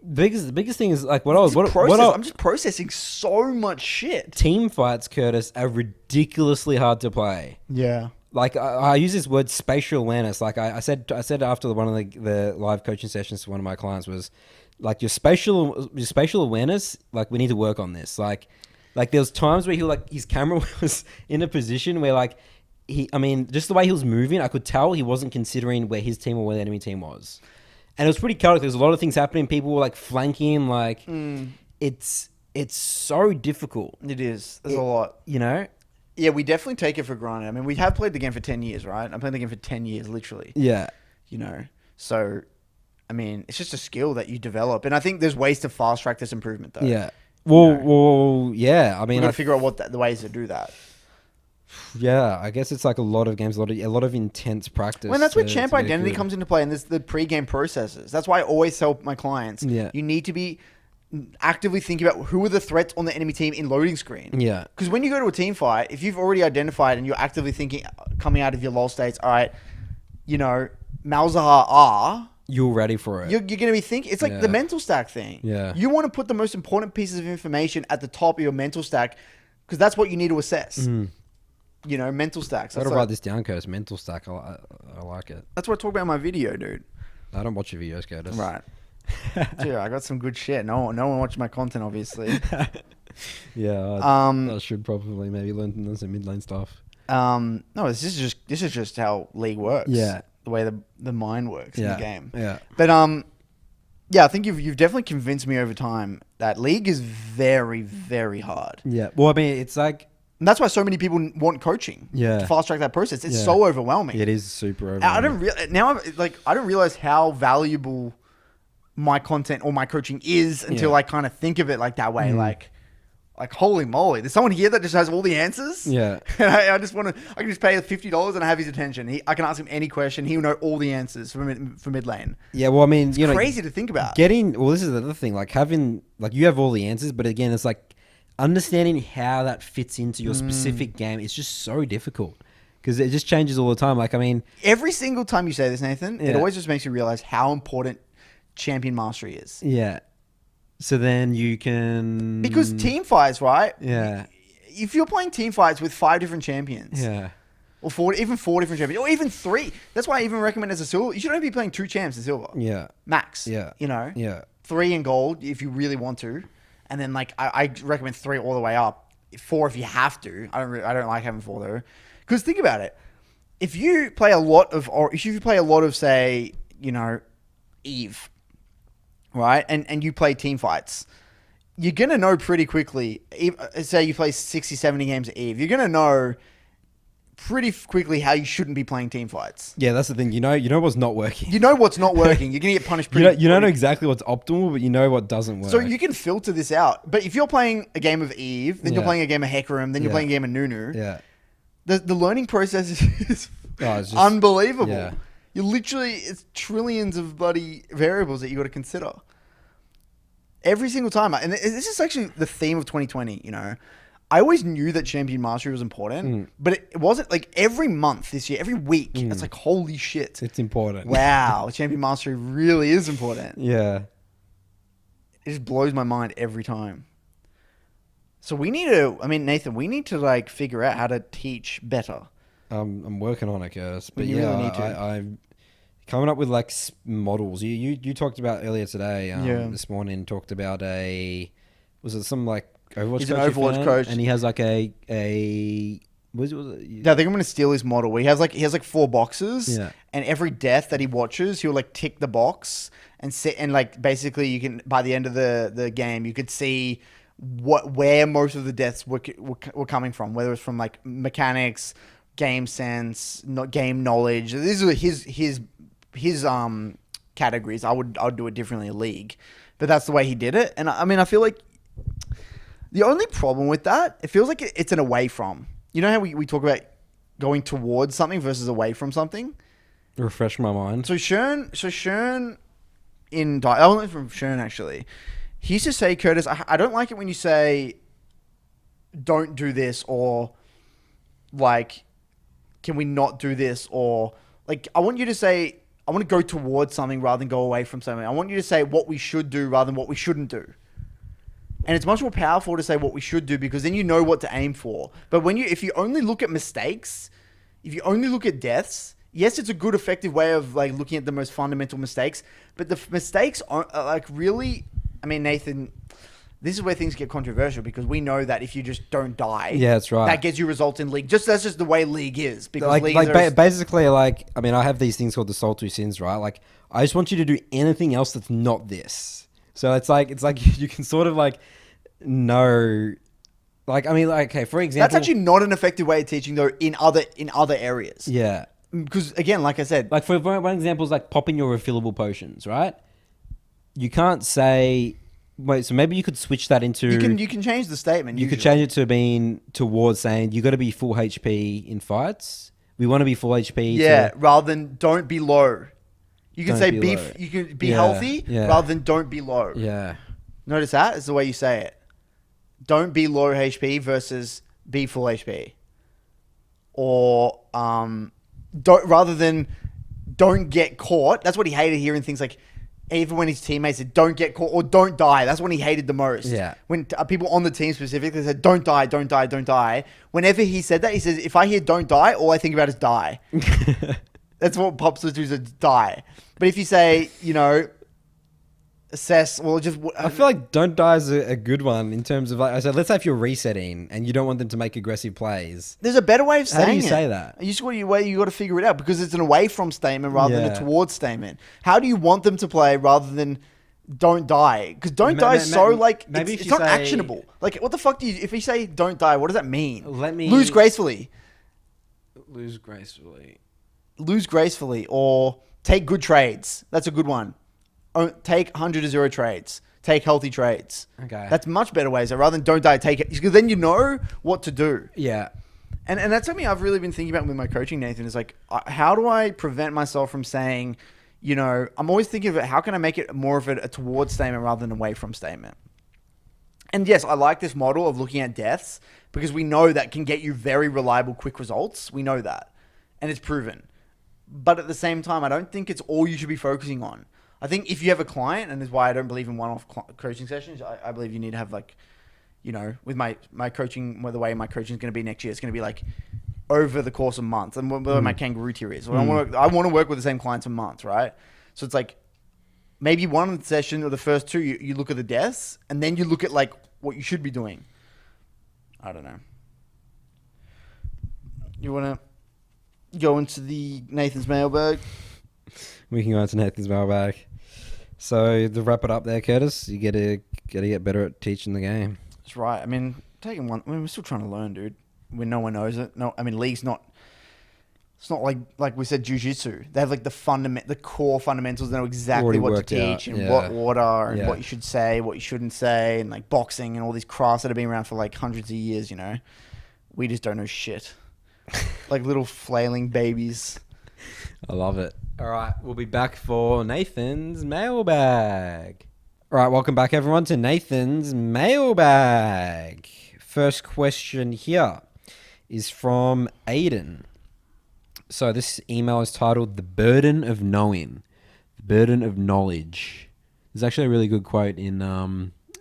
[SPEAKER 2] The biggest thing is like
[SPEAKER 1] I'm just processing so much shit.
[SPEAKER 2] Team fights, Curtis, are ridiculously hard to play.
[SPEAKER 1] Yeah.
[SPEAKER 2] Like I use this word spatial awareness. Like I said after one of the live coaching sessions to one of my clients was like your spatial awareness. Like we need to work on this. Like there was times where his camera was in a position where just the way he was moving, I could tell he wasn't considering where his team or where the enemy team was. And it was pretty chaotic. There's a lot of things happening. People were like flanking. Like it's so difficult.
[SPEAKER 1] It is. There's a lot.
[SPEAKER 2] You know?
[SPEAKER 1] Yeah, we definitely take it for granted. I mean, we have played the game for 10 years, right? I'm playing the game for 10 years, literally.
[SPEAKER 2] Yeah.
[SPEAKER 1] You know? So, I mean, it's just a skill that you develop. And I think there's ways to fast track this improvement, though.
[SPEAKER 2] Yeah. Well, yeah. I mean,
[SPEAKER 1] we've got to figure out the ways to do that.
[SPEAKER 2] Yeah, I guess it's like a lot of games, a lot of intense practice.
[SPEAKER 1] Well, that's where champ identity comes into play, and there's the pre-game processes. That's why I always tell my clients, you need to be actively thinking about who are the threats on the enemy team in loading screen.
[SPEAKER 2] Yeah.
[SPEAKER 1] Because when you go to a team fight, if you've already identified and you're actively thinking, coming out of your LoL states, all right, Malzahar R,
[SPEAKER 2] you're ready for it.
[SPEAKER 1] You're going to be thinking, it's like the mental stack thing.
[SPEAKER 2] Yeah.
[SPEAKER 1] You want to put the most important pieces of information at the top of your mental stack because that's what you need to assess. Mental stacks.
[SPEAKER 2] I've got to write this down, Curtis. Mental stack. I like it.
[SPEAKER 1] That's what I talk about in my video, dude.
[SPEAKER 2] I don't watch your videos, Curtis.
[SPEAKER 1] Right. Dude, I got some good shit. No one watches my content, obviously.
[SPEAKER 2] Yeah. I should probably maybe learn some mid lane stuff.
[SPEAKER 1] No, this is just how League works.
[SPEAKER 2] Yeah.
[SPEAKER 1] The way the mind works in the game.
[SPEAKER 2] Yeah.
[SPEAKER 1] But I think you've definitely convinced me over time that League is very, very hard.
[SPEAKER 2] Yeah. Well, I mean, it's like.
[SPEAKER 1] And that's why so many people want coaching.
[SPEAKER 2] Yeah.
[SPEAKER 1] To fast track that process. It's so overwhelming.
[SPEAKER 2] It is super overwhelming.
[SPEAKER 1] I don't realize how valuable my content or my coaching is until I kind of think of it like that way. Like holy moly, there's someone here that just has all the answers.
[SPEAKER 2] Yeah.
[SPEAKER 1] And I can just pay $50 and I have his attention. I can ask him any question. He'll know all the answers for mid lane.
[SPEAKER 2] Yeah. Well, I mean,
[SPEAKER 1] it's crazy to think about.
[SPEAKER 2] This is the other thing. Like you have all the answers, but again, it's like understanding how that fits into your specific game is just so difficult because it just changes all the time. Like, I mean,
[SPEAKER 1] every single time you say this, Nathan, it always just makes you realize how important champion mastery is.
[SPEAKER 2] Yeah. So then you can...
[SPEAKER 1] Because team fights, right?
[SPEAKER 2] Yeah.
[SPEAKER 1] If you're playing team fights with 5 different champions...
[SPEAKER 2] Yeah.
[SPEAKER 1] Or 4 different champions, or even 3. That's why I even recommend as a silver, you should only be playing 2 champs in silver.
[SPEAKER 2] Yeah.
[SPEAKER 1] Max.
[SPEAKER 2] Yeah.
[SPEAKER 1] Yeah. 3 in gold if you really want to. And then I recommend 3 all the way up. 4 if you have to. I don't like having 4 though. Because think about it. If you play a lot of say, Eve, right? And you play team fights, you're going to know pretty quickly, say you play 60, 70 games of Eve, you're going to know pretty quickly how you shouldn't be playing team fights.
[SPEAKER 2] Yeah, that's the thing. You know what's not working.
[SPEAKER 1] You know what's not working. You're going to get punished pretty
[SPEAKER 2] You don't know exactly what's optimal, but you know what doesn't work.
[SPEAKER 1] So you can filter this out. But if you're playing a game of Eve, then you're playing a game of Hecarim, then you're playing a game of Nunu.
[SPEAKER 2] Yeah.
[SPEAKER 1] The learning process is it's unbelievable.
[SPEAKER 2] Yeah.
[SPEAKER 1] It's trillions of bloody variables that you got to consider. Every single time. And this is actually the theme of 2020, I always knew that champion mastery was important, but it wasn't like every month this year, every week. It's like, holy shit.
[SPEAKER 2] It's important.
[SPEAKER 1] Wow. Champion mastery really is important.
[SPEAKER 2] Yeah.
[SPEAKER 1] It just blows my mind every time. So Nathan, we need to figure out how to teach better.
[SPEAKER 2] I'm working on it, Curtis. But
[SPEAKER 1] you really need to.
[SPEAKER 2] I'm coming up with models. You talked about earlier today, this morning, talked about was it some Overwatch
[SPEAKER 1] He's
[SPEAKER 2] coach
[SPEAKER 1] an Overwatch coach.
[SPEAKER 2] And he has a was it?
[SPEAKER 1] Yeah, I think I'm going to steal his model. He has 4 boxes, and every death that he watches, he'll tick the box and basically you can, by the end of the game, you could see where most of the deaths were coming from, whether it's from mechanics, game sense, game knowledge. These are his categories. I would do it differently in a league, but that's the way he did it. And I mean, I feel like the only problem with that, it feels like it's an away from. You know how we talk about going towards something versus away from something?
[SPEAKER 2] Refresh my mind.
[SPEAKER 1] So Shern in I learned from Shern actually. He used to say, Curtis, I don't like it when you say don't do this, or like, can we not do this, or like, I want you to say, I want to go towards something rather than go away from something. I want you to say what we should do rather than what we shouldn't do. And it's much more powerful to say what we should do, because then you know what to aim for. But if you only look at mistakes, if you only look at deaths, yes, it's a good, effective way of like looking at the most fundamental mistakes. But the mistakes aren't like really. I mean, Nathan, this is where things get controversial, because we know that if you just don't die,
[SPEAKER 2] yeah, that's right,
[SPEAKER 1] that gets you results in league. That's just the way league is. Because
[SPEAKER 2] basically, like, I mean, I have these things called the Soul 2 Sins, right? Like, I just want you to do anything else that's not this. So it's like you can sort of like know, like, I mean, like, okay, for example,
[SPEAKER 1] that's actually not an effective way of teaching though in other areas.
[SPEAKER 2] Yeah,
[SPEAKER 1] because again, like I said,
[SPEAKER 2] like for one example is like popping your refillable potions, right? You can't say, wait, so maybe you could switch that into.
[SPEAKER 1] You can change the statement.
[SPEAKER 2] You could change it to being towards saying you got to be full HP in fights. We want to be full HP.
[SPEAKER 1] Yeah, rather than don't be low. You can say be.
[SPEAKER 2] Low.
[SPEAKER 1] You can be healthy rather than don't be low.
[SPEAKER 2] Yeah.
[SPEAKER 1] Notice that is the way you say it. Don't be low HP versus be full HP. Or rather than don't get caught. That's what he hated hearing things like. Even when his teammates said, don't get caught or don't die. That's when he hated the most.
[SPEAKER 2] Yeah.
[SPEAKER 1] When people on the team specifically said, don't die, don't die, don't die. Whenever he said that, he says, if I hear don't die, all I think about is die. That's what pops into is die. But if you say, assess, well, just...
[SPEAKER 2] I feel like don't die is a good one in terms of, like, I said, let's say if you're resetting and you don't want them to make aggressive plays.
[SPEAKER 1] There's a better way of saying it.
[SPEAKER 2] How do you say that?
[SPEAKER 1] You got to figure it out, because it's an away from statement rather than a towards statement. How do you want them to play rather than don't die? Because don't die is so, like, it's not actionable. Like, what the fuck if you say don't die, what does that mean? Lose gracefully.
[SPEAKER 2] Lose gracefully.
[SPEAKER 1] Lose gracefully, or take good trades. That's a good one. Take 100 to 0 trades. Take healthy trades.
[SPEAKER 2] Okay.
[SPEAKER 1] That's much better ways. Rather than don't die, take it. Because then you know what to do.
[SPEAKER 2] Yeah.
[SPEAKER 1] And that's something I've really been thinking about with my coaching, Nathan, is like, how do I prevent myself from saying, I'm always thinking of it, how can I make it more of a towards statement rather than away from statement? And yes, I like this model of looking at deaths, because we know that can get you very reliable, quick results. We know that. And it's proven. But at the same time, I don't think it's all you should be focusing on. I think if you have a client, and this is why I don't believe in one-off coaching sessions, I believe you need to have, like, with my coaching, the way my coaching is going to be next year, it's going to be like over the course of months, and whether my kangaroo tier is. I want to work with the same clients a month, right? So it's like maybe one session or the first two, you look at the deaths, and then you look at like what you should be doing. I don't know. You want to go into the Nathan's mailbag?
[SPEAKER 2] We can go into Nathan's mailbag. So to wrap it up there, Curtis, you gotta get better at teaching the game.
[SPEAKER 1] That's right. I mean, we're still trying to learn, dude. When no one knows it. No, I mean, league's not. It's not like we said, jiu-jitsu. They have like the core fundamentals. They know exactly what to teach and what order and what you should say, what you shouldn't say, and like boxing and all these crafts that have been around for like hundreds of years. We just don't know shit. Like little flailing babies.
[SPEAKER 2] I love it. All right, we'll be back for Nathan's mailbag. All right, welcome back, everyone, to Nathan's mailbag. First question here is from Aiden. So this email is titled "The Burden of Knowing," the burden of knowledge. There's actually a really good quote in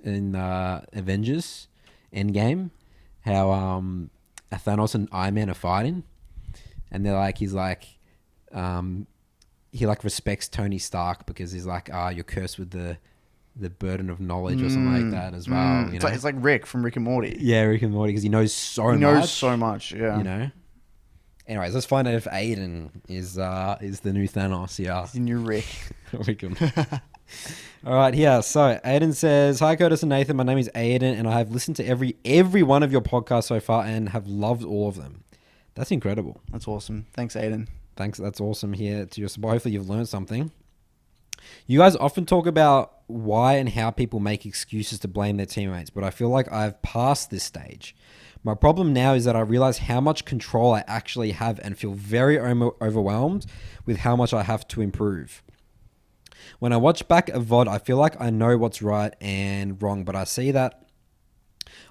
[SPEAKER 2] Avengers Endgame, how Thanos and Iron Man are fighting, and he like respects Tony Stark because he's like, you're cursed with the burden of knowledge or something like that as well.
[SPEAKER 1] It's like Rick from Rick and Morty.
[SPEAKER 2] Yeah, Rick and Morty, because he knows so much.
[SPEAKER 1] He knows so much, yeah.
[SPEAKER 2] Anyways, let's find out if Aiden is the new Thanos here.
[SPEAKER 1] He's the new Rick.
[SPEAKER 2] Rick. All right, here. So Aiden says, "Hi Curtis and Nathan, my name is Aiden and I have listened to every one of your podcasts so far and have loved all of them." That's incredible.
[SPEAKER 1] That's awesome. Thanks, Aiden.
[SPEAKER 2] Thanks. That's awesome here to your support. Hopefully you've learned something. You guys often talk about why and how people make excuses to blame their teammates, but I feel like I've passed this stage. My problem now is that I realize how much control I actually have and feel very overwhelmed with how much I have to improve. When I watch back a VOD, I feel like I know what's right and wrong, but I see that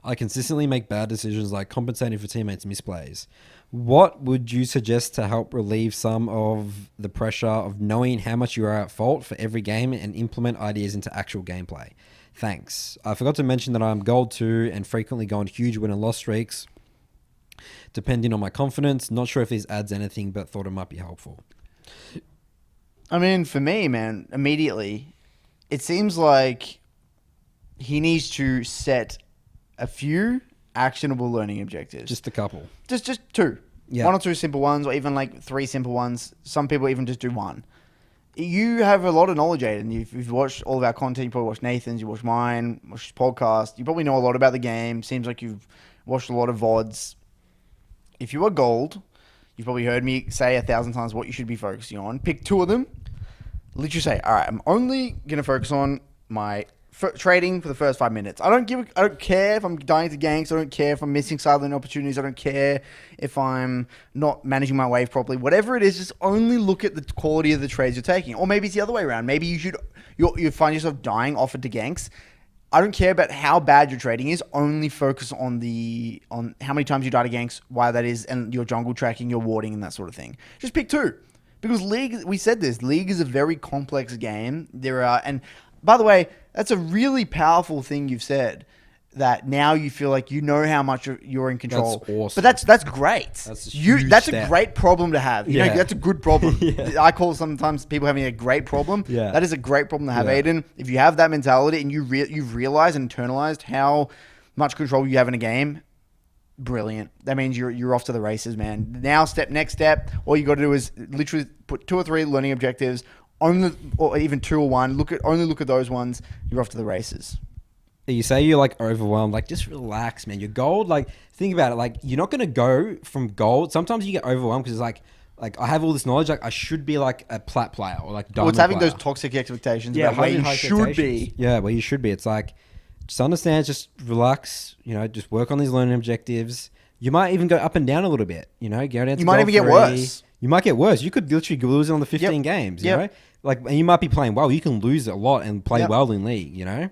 [SPEAKER 2] I consistently make bad decisions like compensating for teammates' misplays. What would you suggest to help relieve some of the pressure of knowing how much you are at fault for every game and implement ideas into actual gameplay? Thanks. I forgot to mention that I'm gold 2 and frequently go on huge win and loss streaks, depending on my confidence. Not sure if this adds anything, but thought it might be helpful.
[SPEAKER 1] I mean, for me, man, immediately, it seems like he needs to set a few actionable learning objectives.
[SPEAKER 2] Just a couple.
[SPEAKER 1] Just two.
[SPEAKER 2] Yeah.
[SPEAKER 1] 1 or 2 simple ones, or even like 3 simple ones. Some people even just do one. You have a lot of knowledge, Aiden. You've watched all of our content. You probably watched Nathan's, you watched mine, watched his podcast. You probably know a lot about the game. Seems like you've watched a lot of VODs. If you are gold, you've probably heard me say 1,000 times what you should be focusing on. Pick 2 of them. Literally say, all right, I'm only going to focus on my trading for the first 5 minutes. I don't care if I'm dying to ganks. I don't care if I'm missing silent opportunities. I don't care if I'm not managing my wave properly. Whatever it is, just only look at the quality of the trades you're taking. Or maybe it's the other way around. Maybe you find yourself dying offered to ganks. I don't care about how bad your trading is. Only focus on how many times you die to ganks, why that is, and your jungle tracking, your warding, and that sort of thing. Just pick 2. Because League, we said this, League is a very complex game. And by the way, that's a really powerful thing you've said, that now you feel like you know how much you're in control.
[SPEAKER 2] That's awesome.
[SPEAKER 1] But that's great.
[SPEAKER 2] That's
[SPEAKER 1] a great problem to have. You know, that's a good problem.
[SPEAKER 2] Yeah.
[SPEAKER 1] I call sometimes people having a great problem.
[SPEAKER 2] Yeah.
[SPEAKER 1] That is a great problem to have,
[SPEAKER 2] Yeah.
[SPEAKER 1] Aiden. If you have that mentality and you've realized and internalized how much control you have in a game, brilliant. That means you're off to the races, man. Now, next step, all you got to do is literally put 2 or 3 learning objectives, or even 2 or 1. Only look at those ones. You're off to the races.
[SPEAKER 2] You say you're like overwhelmed, like just relax, man. You're gold. Like think about it. Like you're not gonna go from gold. Sometimes you get overwhelmed because it's like I have all this knowledge. Like I should be like a plat player or like diamond
[SPEAKER 1] Well, it's having
[SPEAKER 2] player.
[SPEAKER 1] those toxic expectations
[SPEAKER 2] Yeah,
[SPEAKER 1] about where
[SPEAKER 2] having
[SPEAKER 1] you
[SPEAKER 2] high
[SPEAKER 1] should
[SPEAKER 2] expectations.
[SPEAKER 1] be.
[SPEAKER 2] Yeah, where you should be. It's like just understand, just relax. You know, just work on these learning objectives. You might even go up and down a little bit. You know, go down. To
[SPEAKER 1] You might even get
[SPEAKER 2] gold 3.
[SPEAKER 1] worse.
[SPEAKER 2] You might get worse. You could literally lose it on the 15
[SPEAKER 1] Yep.
[SPEAKER 2] games. You
[SPEAKER 1] Yep.
[SPEAKER 2] know, like and you might be playing well. You can lose a lot and play
[SPEAKER 1] Yep.
[SPEAKER 2] well in league. You know.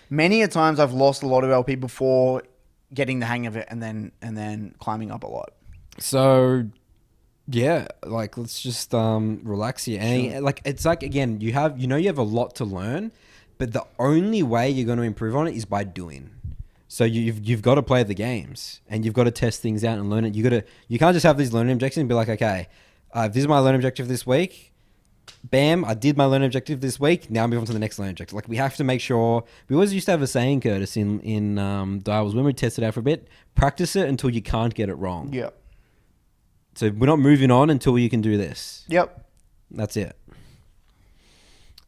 [SPEAKER 1] Many a times I've lost a lot of LP before getting the hang of it and then climbing up a lot.
[SPEAKER 2] So, yeah, like let's just relax here. And
[SPEAKER 1] Sure.
[SPEAKER 2] like it's like again, you have a lot to learn, but the only way you're going to improve on it is by doing. So you've got to play the games and you've got to test things out and learn it. You can't just have these learning objectives and be like, okay, this is my learning objective this week. Bam, I did my learning objective this week. Now I move on to the next learning objective. Like we have to make sure. We always used to have a saying, Curtis, in Dials when we tested out for a bit. Practice it until you can't get it wrong.
[SPEAKER 1] Yep.
[SPEAKER 2] So we're not moving on until you can do this.
[SPEAKER 1] Yep.
[SPEAKER 2] That's it.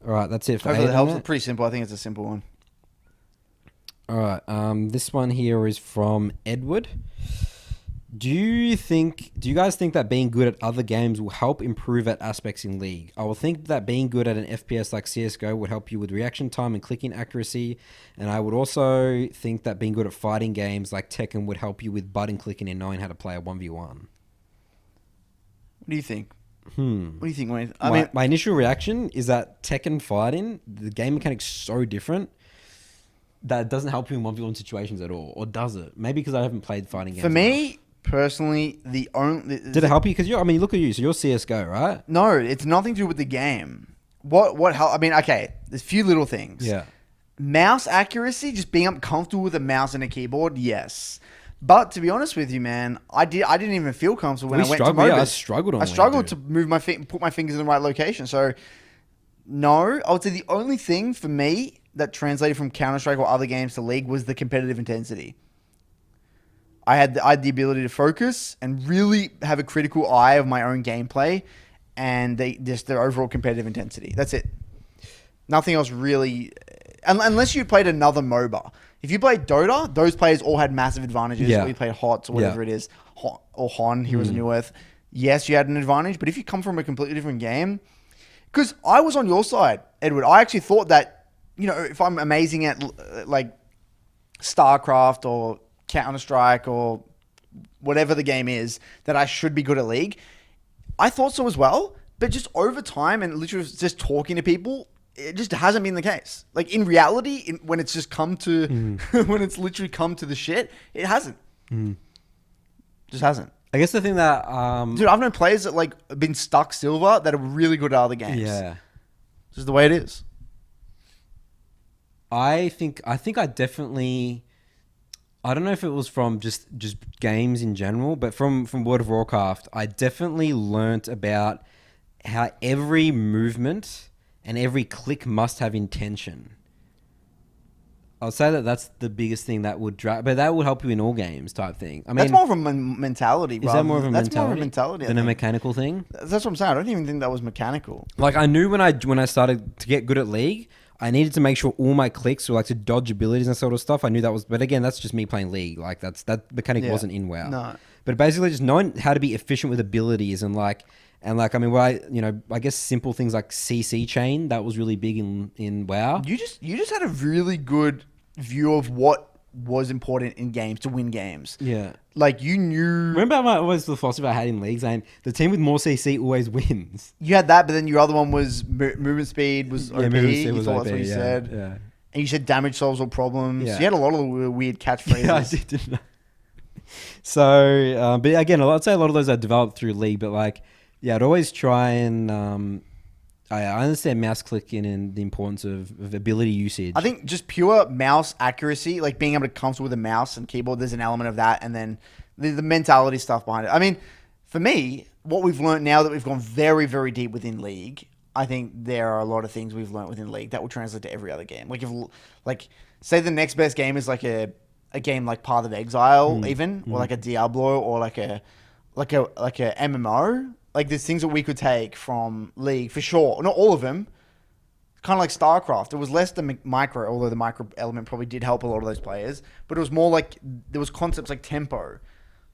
[SPEAKER 2] All right, that's it for
[SPEAKER 1] Hopefully that
[SPEAKER 2] Aiden,
[SPEAKER 1] helps.
[SPEAKER 2] mate.
[SPEAKER 1] It's pretty simple. I think it's a simple one.
[SPEAKER 2] All right, this one here is from Edward. Do you guys think that being good at other games will help improve at aspects in League? I will think that being good at an FPS like CSGO would help you with reaction time and clicking accuracy. And I would also think that being good at fighting games like Tekken would help you with button clicking and knowing how to play a 1v1.
[SPEAKER 1] What do you think? What do you think, Wayne?
[SPEAKER 2] My initial reaction is that Tekken fighting, the game mechanic's so different that it doesn't help you in 1v1 situations at all. Or does it? Maybe because I haven't played fighting games
[SPEAKER 1] For me, personally,
[SPEAKER 2] did it help you? Because look at you. So you're CSGO, right?
[SPEAKER 1] No, it's nothing to do with the game. What help? I mean, okay, there's a few little things.
[SPEAKER 2] Yeah.
[SPEAKER 1] Mouse accuracy, just being comfortable with a mouse and a keyboard, yes. But to be honest with you, man, I didn't even feel comfortable when I went to MOBAs.
[SPEAKER 2] I struggled on
[SPEAKER 1] I
[SPEAKER 2] Wing,
[SPEAKER 1] struggled
[SPEAKER 2] dude.
[SPEAKER 1] to move put my fingers in the right location. So, no, I would say the only thing for me that translated from Counter-Strike or other games to League was the competitive intensity. I had the ability to focus and really have a critical eye of my own gameplay and the overall competitive intensity. That's it. Nothing else really, unless you played another MOBA. If you played Dota, those players all had massive advantages.
[SPEAKER 2] Yeah.
[SPEAKER 1] Or you played HOTS or whatever it is, or HON, Heroes of New Earth. Yes, you had an advantage, but if you come from a completely different game, Because I was on your side, Edward. I actually thought that, if I'm amazing at like StarCraft or Counter-Strike or whatever the game is, that I should be good at League. I thought so as well, but just over time and literally just talking to people, it just hasn't been the case. Like in reality, when it's just come to, when it's literally come to the shit, it hasn't. Just hasn't.
[SPEAKER 2] I guess the thing that
[SPEAKER 1] Dude, I've known players that like have been stuck silver that are really good at other games.
[SPEAKER 2] Yeah.
[SPEAKER 1] Just the way it is.
[SPEAKER 2] I think I definitely, I don't know if it was from just games in general, but from World of Warcraft, I definitely learnt about how every movement and every click must have intention. I'll say that that's the biggest thing that would drive, but that would help you in all games type thing. I mean,
[SPEAKER 1] that's more of a mentality.
[SPEAKER 2] Is that more of a mentality?
[SPEAKER 1] That's more of a mentality
[SPEAKER 2] than a mechanical thing?
[SPEAKER 1] That's what I'm saying. I don't even think that was mechanical.
[SPEAKER 2] Like I knew when I started to get good at League, I needed to make sure all my clicks were like to dodge abilities and sort of stuff. I knew that was, but again, that's just me playing League. Like that mechanic wasn't in WoW.
[SPEAKER 1] No.
[SPEAKER 2] But basically just knowing how to be efficient with abilities and I mean, I guess simple things like CC chain, that was really big in WoW.
[SPEAKER 1] You just had a really good view of what was important in games to win games.
[SPEAKER 2] Yeah.
[SPEAKER 1] Like you knew.
[SPEAKER 2] Remember always the philosophy I had in League saying the team with more CC always wins.
[SPEAKER 1] You had that, but then your other one was movement speed was OP.
[SPEAKER 2] Movement speed
[SPEAKER 1] You
[SPEAKER 2] was
[SPEAKER 1] thought
[SPEAKER 2] OP,
[SPEAKER 1] that's what you said.
[SPEAKER 2] Yeah.
[SPEAKER 1] And you said damage solves all problems.
[SPEAKER 2] Yeah.
[SPEAKER 1] You had a lot of weird catchphrases.
[SPEAKER 2] Yeah, I didn't know. So, but again, I'd say a lot of those are developed through League, but like, yeah, I'd always try and, I understand mouse clicking and the importance of ability usage.
[SPEAKER 1] I think just pure mouse accuracy, like being able to comfortable with a mouse and keyboard, there's an element of that. And then the mentality stuff behind it. I mean, for me, what we've learned now that we've gone very, very deep within League, I think there are a lot of things we've learned within League that will translate to every other game. Like say the next best game is like a game like Path of Exile, or like a Diablo, or like a MMO. Like there's things that we could take from League for sure. Not all of them. Kind of like StarCraft. It was less the micro, although the micro element probably did help a lot of those players. But it was more like there was concepts like tempo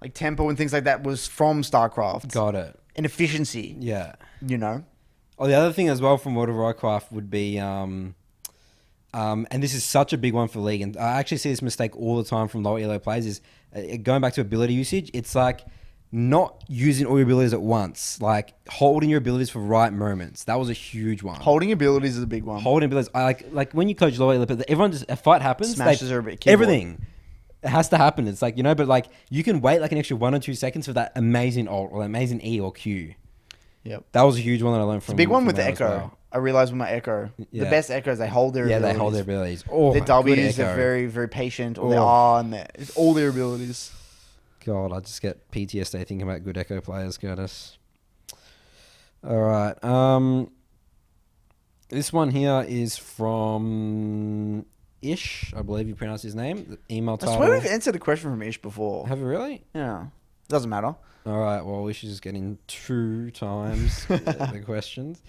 [SPEAKER 1] and things like that was from StarCraft.
[SPEAKER 2] Got it.
[SPEAKER 1] And efficiency.
[SPEAKER 2] Yeah.
[SPEAKER 1] Oh,
[SPEAKER 2] the other thing as well from World of Warcraft would be, and this is such a big one for League, and I actually see this mistake all the time from lower elo players, is going back to ability usage. It's like not using all your abilities at once, like holding your abilities for right moments. That was a huge one.
[SPEAKER 1] Holding abilities is a big one.
[SPEAKER 2] Holding abilities, I like when you coach lower elo, everyone just a fight happens.
[SPEAKER 1] Smashes are a bit keyboard.
[SPEAKER 2] Everything. It has to happen. It's like, but like you can wait like an extra 1 or 2 seconds for that amazing ult or that amazing E or Q.
[SPEAKER 1] Yep.
[SPEAKER 2] That was a huge one that I learned from.
[SPEAKER 1] It's a big one with
[SPEAKER 2] the
[SPEAKER 1] Echo.
[SPEAKER 2] well.
[SPEAKER 1] I realized with my Echo, the best Echoes, they hold their abilities.
[SPEAKER 2] Yeah, they hold their abilities. Oh,
[SPEAKER 1] their W's
[SPEAKER 2] good
[SPEAKER 1] are
[SPEAKER 2] Echo.
[SPEAKER 1] very, very patient, or their R, and it's all their abilities.
[SPEAKER 2] God, I just get PTSD thinking about good Echo players, Curtis. All right. This one here is from Ish, I believe you pronounce his name. The email title.
[SPEAKER 1] I swear we've answered a question from Ish before.
[SPEAKER 2] Have you really?
[SPEAKER 1] Yeah. Doesn't matter.
[SPEAKER 2] All right. Well, Ish is getting 2 times the questions.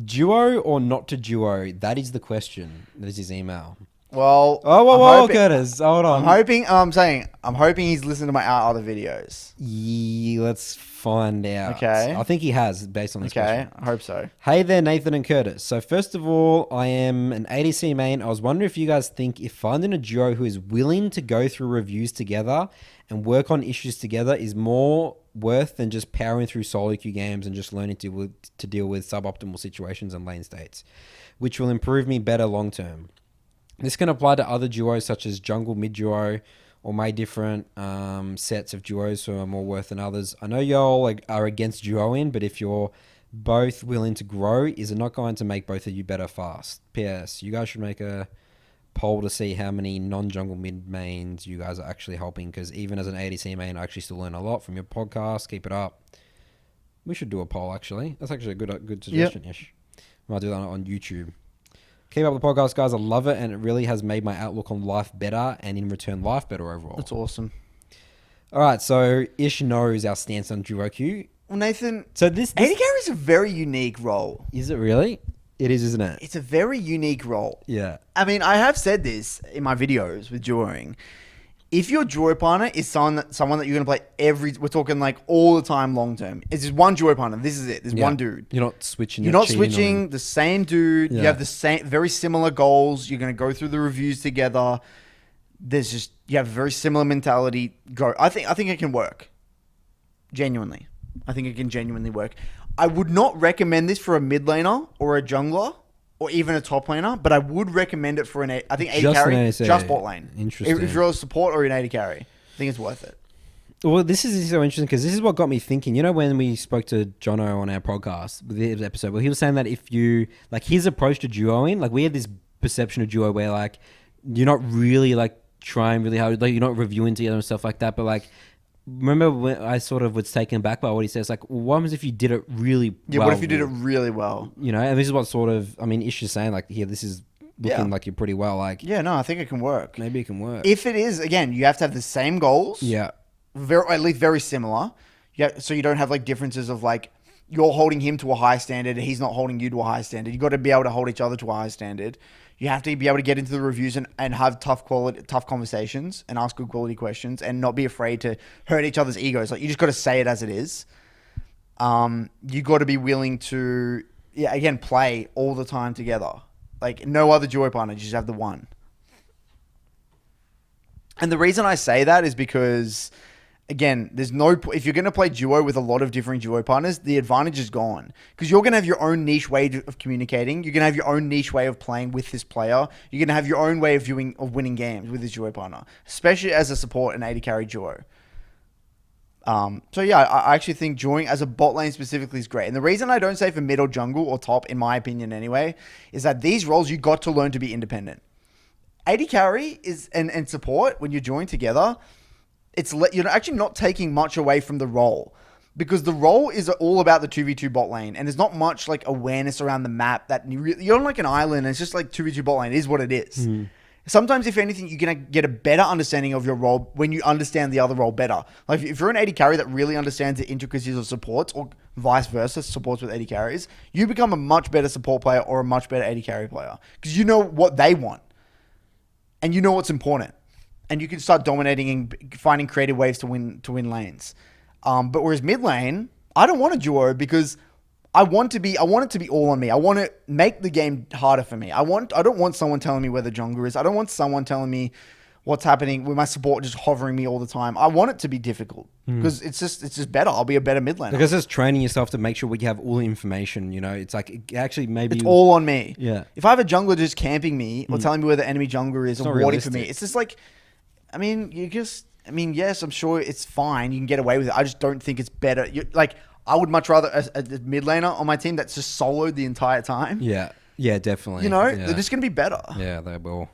[SPEAKER 2] Duo or not to duo? That is the question. That is his email.
[SPEAKER 1] Well,
[SPEAKER 2] whoa, Curtis. Hold on.
[SPEAKER 1] I'm hoping he's listened to my other videos.
[SPEAKER 2] Yeah, let's find out.
[SPEAKER 1] Okay.
[SPEAKER 2] I think he has, based on this question.
[SPEAKER 1] I hope so.
[SPEAKER 2] Hey there, Nathan and Curtis. So first of all, I am an ADC main. I was wondering if you guys think if finding a duo who is willing to go through reviews together and work on issues together is more worth than just powering through solo queue games and just learning to deal with suboptimal situations and lane states, which will improve me better long term. This can apply to other duos such as jungle mid duo or my different sets of duos who are more worth than others. I know y'all are against duoing, but if you're both willing to grow, is it not going to make both of you better fast? P.S. You guys should make a poll to see how many non-jungle mid mains you guys are actually helping, because even as an ADC main, I actually still learn a lot from your podcast. Keep it up. We should do a poll, actually. That's actually a good suggestion-ish. I'll do that on YouTube. Keep up the podcast, guys. I love it, and it really has made my outlook on life better, and in return, life better overall.
[SPEAKER 1] That's awesome.
[SPEAKER 2] All right, so Ish knows our stance on duo queue.
[SPEAKER 1] Well, Nathan,
[SPEAKER 2] so this
[SPEAKER 1] AD carry is a very unique role.
[SPEAKER 2] Is it really? It is, isn't it?
[SPEAKER 1] It's a very unique role.
[SPEAKER 2] Yeah.
[SPEAKER 1] I mean, I have said this in my videos with duoing. If your duo partner is someone that you're gonna play we're talking like all the time, long term. It's just one duo partner. This is it. There's one dude.
[SPEAKER 2] You're not switching.
[SPEAKER 1] You're not switching. The same dude. You
[SPEAKER 2] Yeah.
[SPEAKER 1] have the same, very similar goals. You're gonna go through the reviews together. You have a very similar mentality. Go. I think it can work. Genuinely, I think it can genuinely work. I would not recommend this for a mid laner or a jungler, or even a top laner, but I would recommend it for I think AD carry, just bot lane.
[SPEAKER 2] Interesting.
[SPEAKER 1] If you're a support or an AD carry, I think it's worth it.
[SPEAKER 2] Well, this is so interesting because this is what got me thinking. You know, when we spoke to Jono on our podcast, the episode, where he was saying that if you, like, his approach to duoing, like, we had this perception of duo where, like, you're not really, like, trying really hard, like, you're not reviewing together and stuff like that, but, like, remember when I sort of was taken aback by what he says, like, what happens if you did it really well?
[SPEAKER 1] What if you did it really well?
[SPEAKER 2] You know, and this is what sort of, I mean, Ish is saying, like, here, this is looking like you're pretty well, like...
[SPEAKER 1] Yeah, no, I think it can work.
[SPEAKER 2] Maybe it can work.
[SPEAKER 1] If it is, again, you have to have the same goals.
[SPEAKER 2] Yeah.
[SPEAKER 1] At least very similar. Yeah, so you don't have, like, differences of, like, you're holding him to a high standard and he's not holding you to a high standard. You've got to be able to hold each other to a high standard. You have to be able to get into the reviews and have tough conversations and ask good quality questions and not be afraid to hurt each other's egos. Like, you just got to say it as it is. You got to be willing to, again, play all the time together. Like, no other duo partner, you just have the one. And the reason I say that is because, again, if you're going to play duo with a lot of different duo partners, the advantage is gone. Because you're going to have your own niche way of communicating. You're going to have your own niche way of playing with this player. You're going to have your own way of winning games with this duo partner, especially as a support and AD carry duo. I actually think duoing as a bot lane specifically is great. And the reason I don't say for mid or jungle or top, in my opinion anyway, is that these roles you got to learn to be independent. AD carry and support, when you're joined together, you're actually not taking much away from the role, because the role is all about the 2v2 bot lane, and there's not much like awareness around the map that you're on like an island, and it's just like 2v2 bot lane. It is what it is. Sometimes, if anything, you're going to get a better understanding of your role when you understand the other role better. Like, if you're an AD carry that really understands the intricacies of supports, or vice versa, supports with AD carries, you become a much better support player or a much better AD carry player, because you know what they want and you know what's important. And you can start dominating and finding creative ways to win lanes. But whereas mid lane, I don't want a duo, because I want it to be all on me. I want to make the game harder for me. I don't want someone telling me where the jungler is. I don't want someone telling me what's happening with my support just hovering me all the time. I want it to be difficult, because it's just better. I'll be a better mid laner.
[SPEAKER 2] Because it's training yourself to make sure we have all the information, you know. It's like, actually, maybe...
[SPEAKER 1] It's all on me.
[SPEAKER 2] Yeah.
[SPEAKER 1] If I have a jungler just camping me or telling me where the enemy jungler is or warding for me,
[SPEAKER 2] realistic.
[SPEAKER 1] it's just like... yes, I'm sure it's fine. You can get away with it. I just don't think it's better. I would much rather a mid laner on my team that's just soloed the entire time.
[SPEAKER 2] Yeah. Yeah, definitely.
[SPEAKER 1] You know,
[SPEAKER 2] Yeah.
[SPEAKER 1] they're just going to be better.
[SPEAKER 2] Yeah, they will.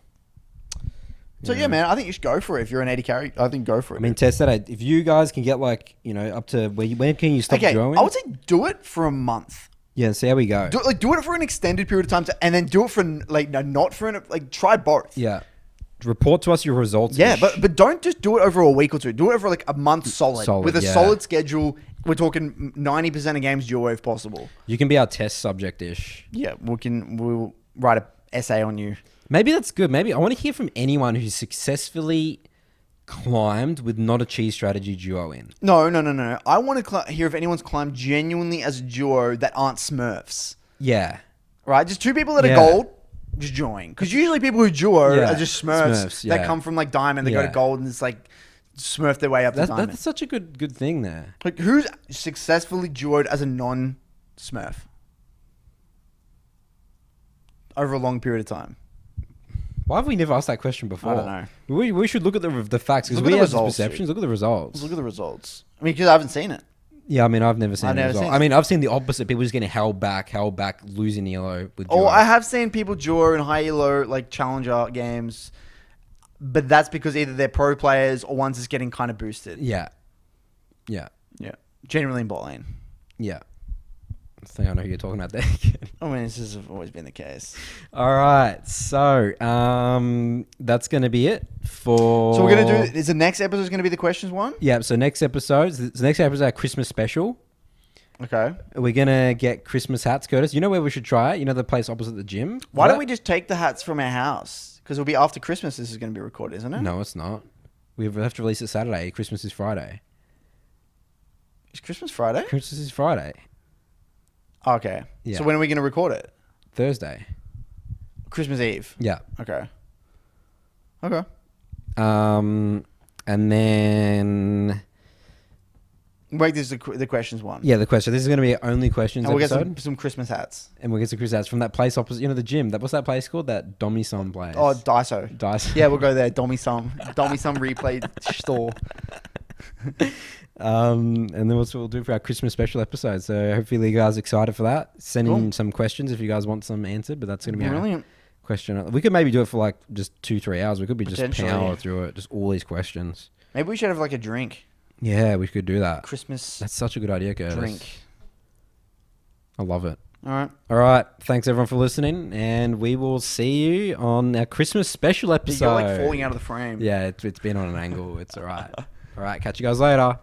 [SPEAKER 1] So, yeah, man, I think you should go for it. If you're an AD carry, I think go for it.
[SPEAKER 2] I mean, test that out. If you guys can get, like, you know, up to... when can you stop growing?
[SPEAKER 1] I would say do it for a month.
[SPEAKER 2] Yeah, see how we go.
[SPEAKER 1] Do it for an extended period of time, and then do it for, try both.
[SPEAKER 2] Yeah. Report to us your results.
[SPEAKER 1] Yeah, but don't just do it over a week or two. Do it for like a month solid with a solid schedule. We're talking 90% of games duo if possible.
[SPEAKER 2] You can be our test subject-ish.
[SPEAKER 1] Yeah, we'll write an essay on you.
[SPEAKER 2] Maybe that's good. Maybe I want to hear from anyone who's successfully climbed with not a cheese strategy duo in.
[SPEAKER 1] No. I want to hear if anyone's climbed genuinely as a duo that aren't Smurfs.
[SPEAKER 2] Yeah.
[SPEAKER 1] Right? Just two people that are gold. Just join, because usually people who duo are just Smurfs that come from like diamond, they go to gold, and it's like Smurf their way up to diamond.
[SPEAKER 2] That's such a good thing there.
[SPEAKER 1] Like, who's successfully duoed as a non-Smurf over a long period of time?
[SPEAKER 2] Why have we never asked that question before?
[SPEAKER 1] I don't know.
[SPEAKER 2] We should look at the facts, because we have the perceptions. Look at the results.
[SPEAKER 1] Look at the results. I mean, because I haven't seen it.
[SPEAKER 2] Yeah, I mean, I've never seen the result. I mean, I've seen the opposite. People just getting held back, losing elo with duo.
[SPEAKER 1] Oh, I have seen people duo in high elo, like challenger games, but that's because either they're pro players or one's just getting kind of boosted.
[SPEAKER 2] Yeah.
[SPEAKER 1] Generally in bot lane.
[SPEAKER 2] Yeah. I think I know who you're talking about there.
[SPEAKER 1] I mean, this has always been the case.
[SPEAKER 2] All right, so that's going to be it for...
[SPEAKER 1] So we're going to do... Is the next episode going to be the questions one?
[SPEAKER 2] Yeah, so next episode... The next episode is our Christmas special.
[SPEAKER 1] Okay.
[SPEAKER 2] We're going to get Christmas hats, Curtis. You know where we should try it? You know the place opposite the gym?
[SPEAKER 1] Why don't we just take the hats from our house? Because it'll be after Christmas this is going to be recorded, isn't it?
[SPEAKER 2] No, it's not. We have to release it Saturday. Christmas is Friday.
[SPEAKER 1] Is Christmas Friday?
[SPEAKER 2] Christmas is Friday.
[SPEAKER 1] Okay.
[SPEAKER 2] Yeah.
[SPEAKER 1] So when are we going to record it?
[SPEAKER 2] Thursday.
[SPEAKER 1] Christmas Eve.
[SPEAKER 2] Yeah.
[SPEAKER 1] Okay. Okay.
[SPEAKER 2] And then...
[SPEAKER 1] Wait, this is the questions one.
[SPEAKER 2] Yeah, the question. This is going to be our only questions
[SPEAKER 1] And we'll get
[SPEAKER 2] episode.
[SPEAKER 1] some Christmas hats.
[SPEAKER 2] And we'll get some Christmas hats from that place opposite, the gym. What's that place called? That Domison place.
[SPEAKER 1] Oh, Daiso.
[SPEAKER 2] Daiso.
[SPEAKER 1] Yeah, we'll go there. Domison replay store.
[SPEAKER 2] And then what we'll do for our Christmas special episode. So hopefully you guys are excited for that. Send in some questions if you guys want some answered, but that's going to be
[SPEAKER 1] Brilliant.
[SPEAKER 2] our question. We could maybe do it for like just 2-3 hours. We could be just
[SPEAKER 1] Potentially.
[SPEAKER 2] power through it. Just all these questions.
[SPEAKER 1] Maybe we should have like a drink.
[SPEAKER 2] Yeah, we could do that.
[SPEAKER 1] Christmas
[SPEAKER 2] That's such a good idea, Curtis.
[SPEAKER 1] drink.
[SPEAKER 2] I love it.
[SPEAKER 1] All
[SPEAKER 2] right. Thanks everyone for listening, and we will see you on our Christmas special episode.
[SPEAKER 1] You're like falling out of the frame.
[SPEAKER 2] Yeah, it's been on an angle. It's all right. All right, catch you guys later.